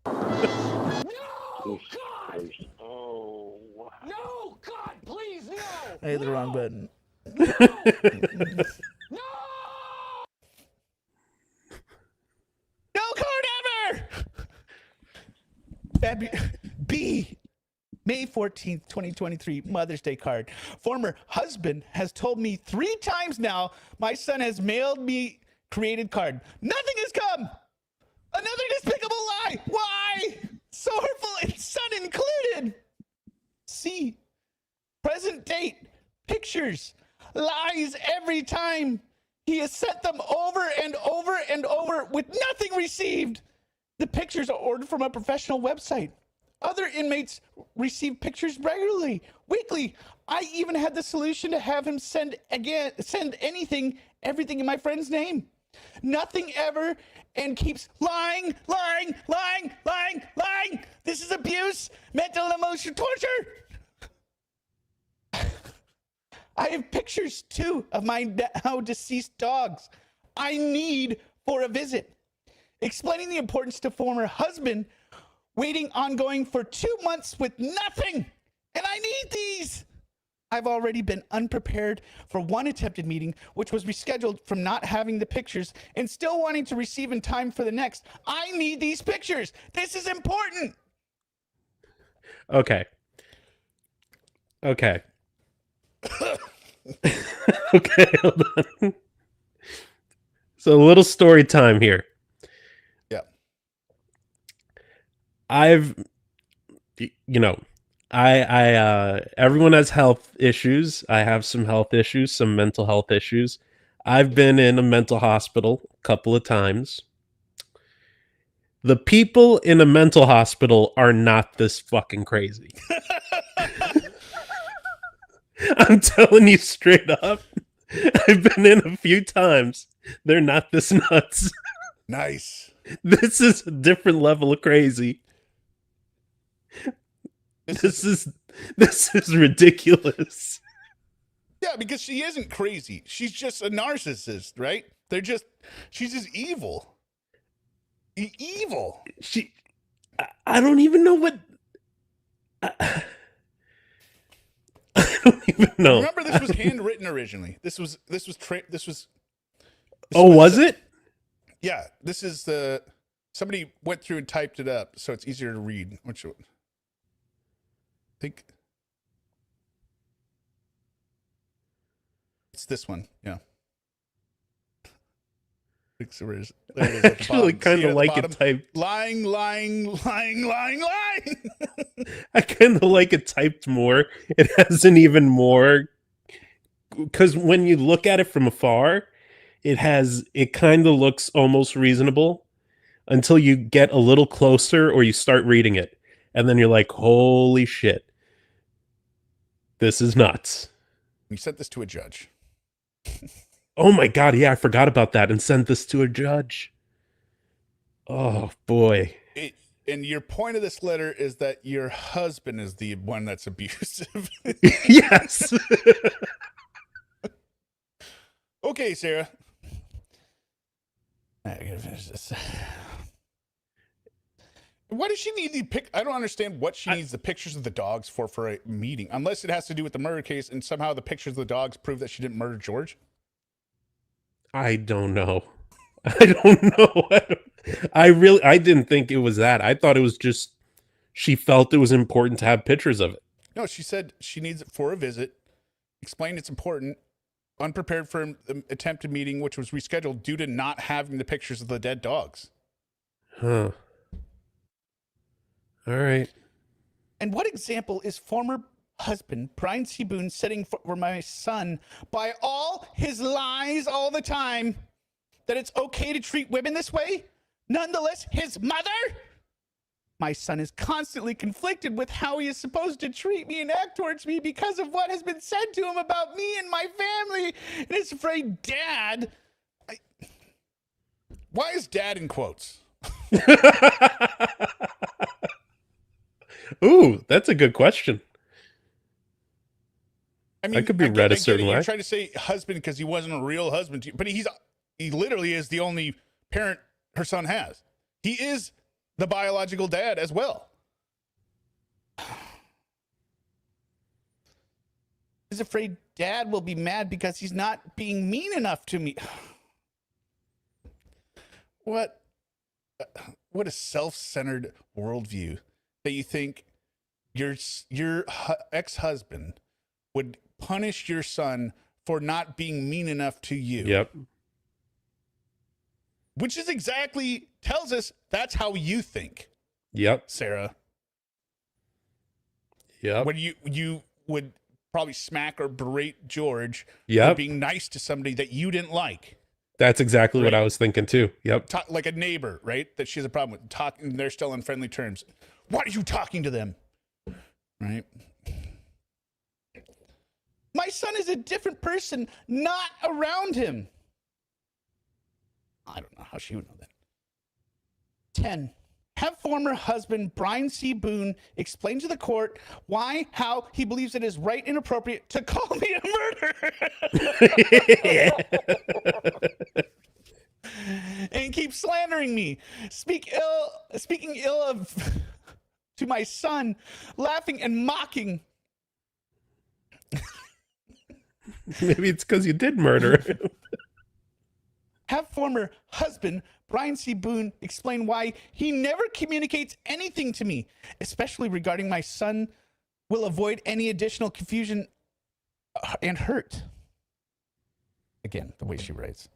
No, God. Oh, wow. No, God, please, no. I hit the wrong button. No. No card ever. B. May 14th, 2023, Mother's Day card. Former husband has told me 3 times now my son has mailed me created card. Nothing has come. Another despicable lie. Why? So hurtful and son included. C. Present date. Pictures. Lies every time. He has sent them over and over and over with nothing received. The pictures are ordered from a professional website. Other inmates receive pictures regularly, weekly. I even had the solution to have him send everything in my friend's name. Nothing ever, and keeps lying. This is abuse, mental and emotional torture. I have pictures too of my now deceased dogs. I need for a visit. Explaining the importance to former husband, waiting ongoing for 2 months with nothing. And I need these. I've already been unprepared for one attempted meeting, which was rescheduled from not having the pictures and still wanting to receive in time for the next. I need these pictures. This is important. Okay. Okay, hold on. So a little story time here. Yeah. Everyone has health issues. I have some health issues, some mental health issues. I've been in a mental hospital a couple of times. The people in a mental hospital are not this fucking crazy. I'm telling you straight up. I've been in a few times. They're not this nuts. Nice. This is a different level of crazy. This is ridiculous. Yeah, because she isn't crazy. She's just a narcissist, right? She's just evil. Evil. I don't even know what. I don't even know. Remember, this was handwritten originally. This was. Oh, was it? Yeah, this is somebody went through and typed it up, so it's easier to read. Which one? I think it's this one. Yeah. There it is at the Actually, bottom. kind See of like bottom? it typed. Lying. I kind of like it typed more. It has an even more, because when you look at it from afar, it kind of looks almost reasonable until you get a little closer or you start reading it, and then you're like, holy shit, this is nuts. We sent this to a judge. Oh my god, yeah, I forgot about that, and sent this to a judge. Oh boy. And your point of this letter is that your husband is the one that's abusive. Yes. Okay, Sarah. I gotta finish this. Why does she need the pic? I don't understand what she needs the pictures of the dogs for a meeting, unless it has to do with the murder case and somehow the pictures of the dogs prove that she didn't murder George. I don't know. I didn't think it was that. I thought it was just she felt it was important to have pictures of it. No, she said she needs it for a visit. Explained it's important. Unprepared for an attempted meeting, which was rescheduled due to not having the pictures of the dead dogs. Huh. All right. And what example is former husband, Brian C. Boone, setting for my son by all his lies all the time that it's okay to treat women this way, nonetheless, his mother? My son is constantly conflicted with how he is supposed to treat me and act towards me because of what has been said to him about me and my family, and is afraid Dad... Why is dad in quotes? Ooh, that's a good question. I mean, that could be read a certain way. You're trying to say husband because he wasn't a real husband to you, but he literally is the only parent her son has. He is the biological dad as well. He's afraid Dad will be mad because he's not being mean enough to me. What a self-centered worldview that you think your ex-husband would punish your son for not being mean enough to you. Yep. Which is exactly tells us that's how you think. Yep. Sarah. Yep. When you would probably smack or berate George for being nice to somebody that you didn't like. That's exactly what I was thinking too. Yep. Like a neighbor, right? That she has a problem with talking. They're still on friendly terms. Why are you talking to them? Right? My son is a different person, not around him. I don't know how she would know that. 10. Have former husband Brian C. Boone explain to the court how he believes it is right and appropriate to call me a murderer. And keep slandering me, speaking ill of to my son, laughing and mocking. Maybe it's because you did murder him. Have former husband Brian C. Boone explain why he never communicates anything to me, especially regarding my son, will avoid any additional confusion and hurt. Again, the way she writes.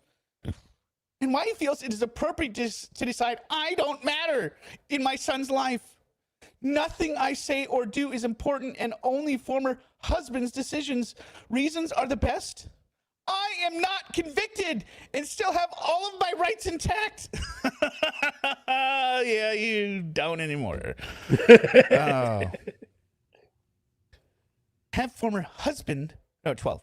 And why he feels it is appropriate to decide I don't matter in my son's life. Nothing I say or do is important, and only former husband's reasons are the best. I am not convicted and still have all of my rights intact. Yeah, you don't anymore. Oh. Have former husband 12.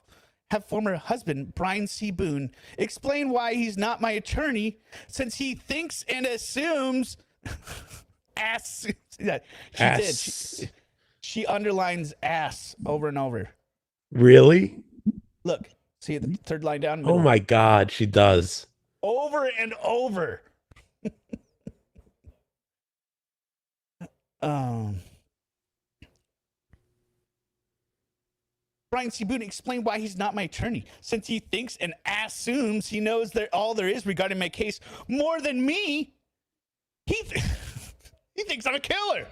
Have former husband Brian C. Boone explain why he's not my attorney, since he thinks and assumes. She underlines ass over and over. Really? Look, see the third line down. Oh my God, she does. Over and over. Brian C. Boone explained why he's not my attorney, since he thinks and assumes he knows all there is regarding my case more than me. He thinks I'm a killer.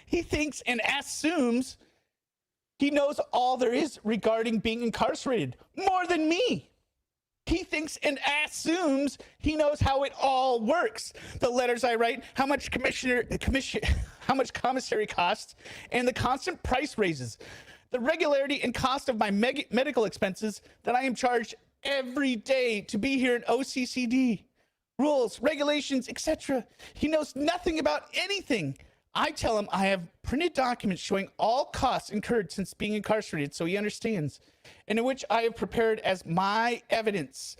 He thinks and assumes he knows all there is regarding being incarcerated more than me. He thinks and assumes he knows how it all works. The letters I write, how much commissary costs, and the constant price raises. The regularity and cost of my medical expenses that I am charged every day to be here in OCCD. Rules, regulations, etc. He knows nothing about anything. I tell him I have printed documents showing all costs incurred since being incarcerated, so he understands, and in which I have prepared as my evidence.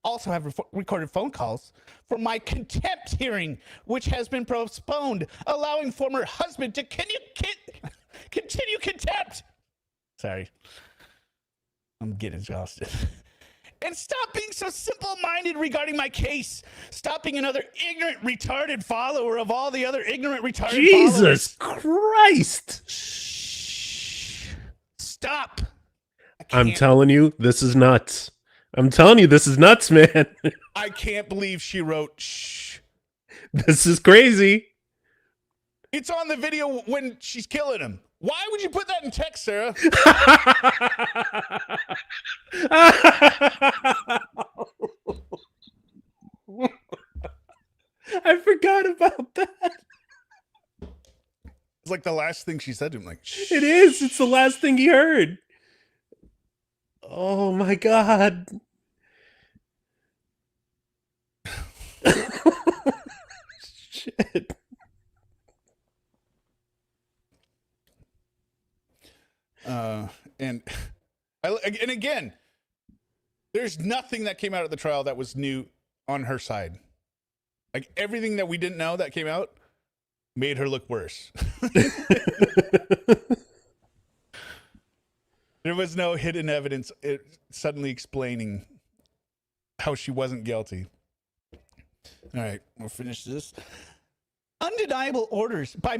Also have recorded phone calls for my contempt hearing, which has been postponed, allowing former husband to continue contempt. Sorry. I'm getting exhausted. And stop being so simple-minded regarding my case. Stop being another ignorant, retarded follower of all the other ignorant, retarded Jesus followers. Christ. Shh. Stop. I'm telling you, this is nuts. I'm telling you, this is nuts, man. I can't believe she wrote, shh. This is crazy. It's on the video when she's killing him. Why would you put that in text, Sarah? I forgot about that. It's like the last thing she said to him. Like, shh. It is. It's the last thing he heard. Oh my god. Shit. And again, there's nothing that came out of the trial that was new on her side. Like everything that we didn't know that came out made her look worse. There was no hidden evidence suddenly explaining how she wasn't guilty. All right, we'll finish this. Undeniable orders by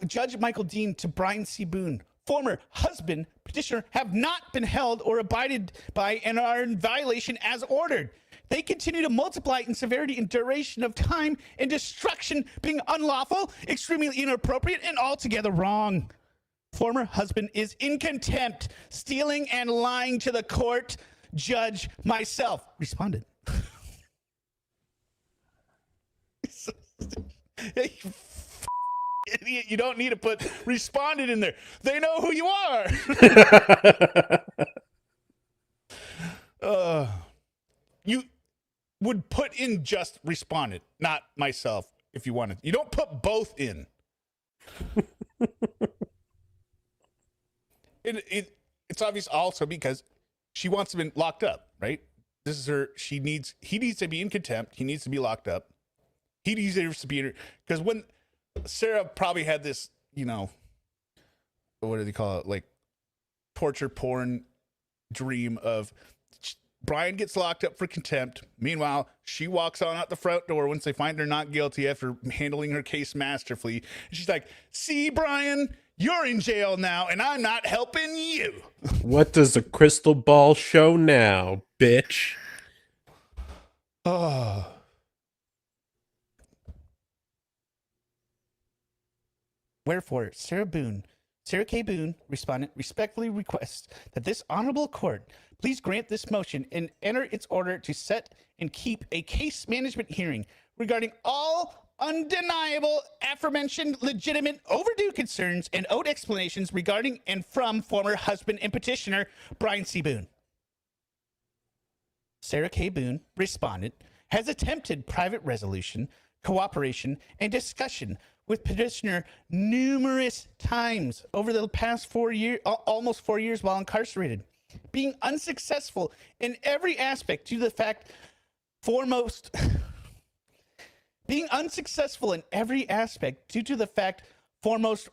Judge Michael Dean to Brian C. Boone, former husband, petitioner, have not been held or abided by and are in violation as ordered. They continue to multiply in severity and duration of time, and destruction being unlawful, extremely inappropriate, and altogether wrong. Former husband is in contempt, stealing and lying to the court. Judge, myself, responded. Hey, you idiot, you don't need to put responded in there. They know who you are. You would put in just responded, not myself, if you wanted. You don't put both in. It's obvious also because she wants to be locked up, right? This is her. He needs to be in contempt. He needs to be locked up. He deserves to be in, because when Sarah probably had this, what do they call it? Like torture porn dream of Brian gets locked up for contempt. Meanwhile, she walks on out the front door once they find her not guilty after handling her case masterfully. And she's like, see, Brian, you're in jail now, and I'm not helping you. What does the crystal ball show now, bitch? Oh. Wherefore, Sarah K. Boone, respondent, respectfully requests that this honorable court please grant this motion and enter its order to set and keep a case management hearing regarding all undeniable, aforementioned, legitimate, overdue concerns and owed explanations regarding and from former husband and petitioner Brian C. Boone. Sarah K. Boone, respondent, has attempted private resolution, cooperation, and discussion with petitioner numerous times over the past 4 years, almost 4 years while incarcerated, being unsuccessful in every aspect due to the fact foremost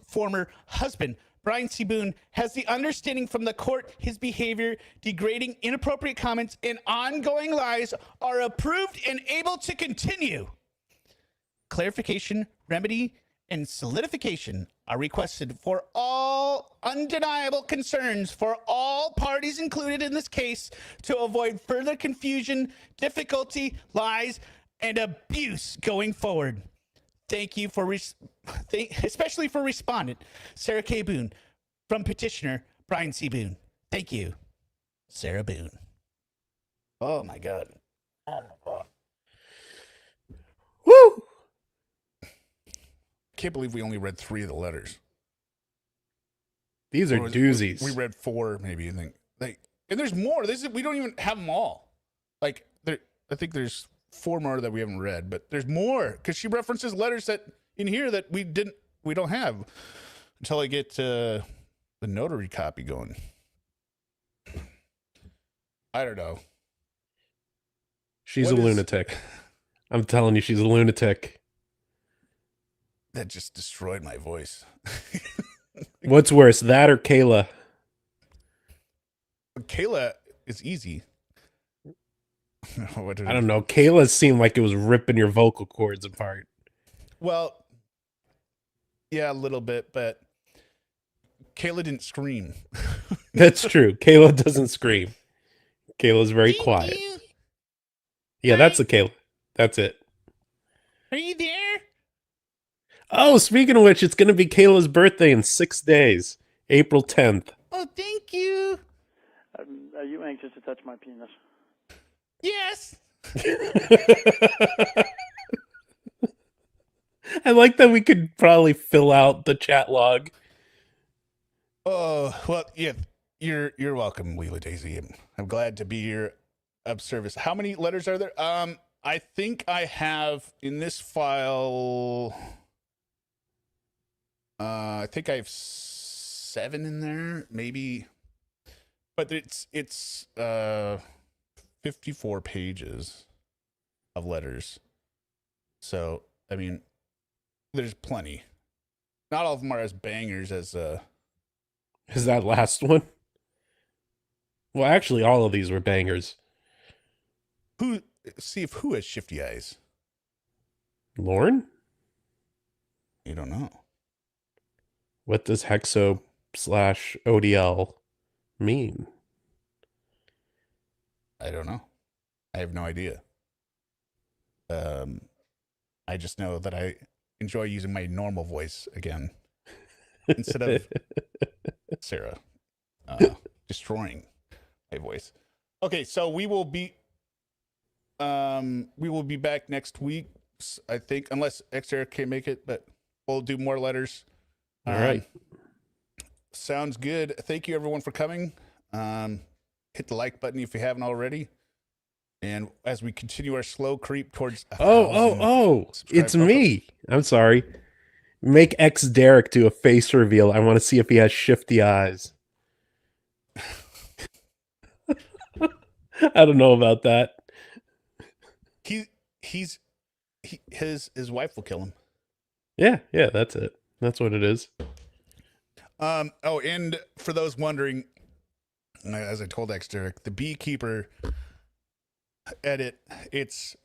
former husband Brian C. Boone has the understanding from the court his behavior, degrading, inappropriate comments, and ongoing lies are approved and able to continue. Clarification, remedy, and solidification are requested for all undeniable concerns for all parties included in this case to avoid further confusion, difficulty, lies, and abuse going forward. Thank you for, especially for respondent Sarah K. Boone, from petitioner Brian C. Boone. Thank you, Sarah Boone. Oh my God. Woo! Can't believe we only read 3 of the letters. These are doozies. We read 4, maybe. I think. And there's more. We don't even have them all. I think there's 4 more that we haven't read, but there's more because she references letters that in here that we don't have until I get the notary copy going. I don't know. She's a lunatic. I'm telling you, she's a lunatic. That just destroyed my voice. What's worse, that or Kayla? Kayla is easy. I don't know. Kayla seemed like it was ripping your vocal cords apart. Well, yeah, a little bit, but Kayla didn't scream. That's true. Kayla doesn't scream. Kayla's very quiet. Yeah, that's a Kayla. That's it. Are you there? Oh, speaking of which, it's going to be Kayla's birthday in 6 days, April 10th. Oh, thank you. Are you anxious to touch my penis? Yes. I like that we could probably fill out the chat log. Oh, well, yeah, you're welcome, Leela Daisy. I'm glad to be here of service. How many letters are there? I think I have in this file. I think I have 7 in there, maybe, but it's 54 pages of letters. So I mean, there's plenty. Not all of them are as bangers as Is that last one? Well, actually, all of these were bangers. who has shifty eyes. Lauren? You don't know. What does hexo/ODL mean? I don't know. I have no idea. I just know that I enjoy using my normal voice again instead of Sarah destroying my voice. Okay, so we will be back next week, I think, unless ExDerek can't make it, but we'll do more letters. All right. Sounds good. Thank you everyone for coming. Hit the like button if you haven't already. And as we continue our slow creep towards it's me. I'm sorry. Make ExDerek do a face reveal. I want to see if he has shifty eyes. I don't know about that. His wife will kill him. Yeah, that's it. That's what it is. And for those wondering, as I told ExDerek, the beekeeper edit, it's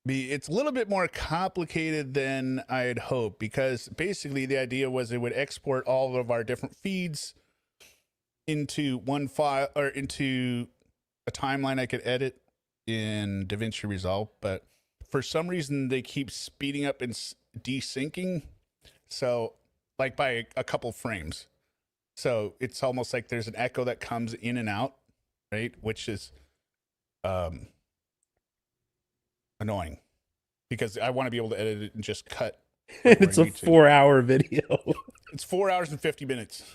a little bit more complicated than I had hoped, because basically the idea was it would export all of our different feeds into one file or into a timeline I could edit in DaVinci Resolve, but for some reason they keep speeding up and desyncing, so like by a couple frames. So it's almost like there's an echo that comes in and out, right? Which is annoying, because I want to be able to edit it and just cut. And it's a 4-hour video. It's 4 hours and 50 minutes.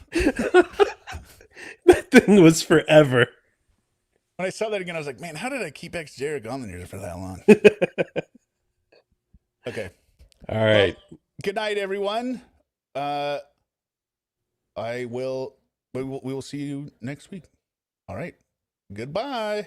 That thing was forever. When I saw that again, I was like, man, how did I keep ExDerek on there for that long? Okay. All right. Well, good night, everyone. We will see you next week. All right. Goodbye.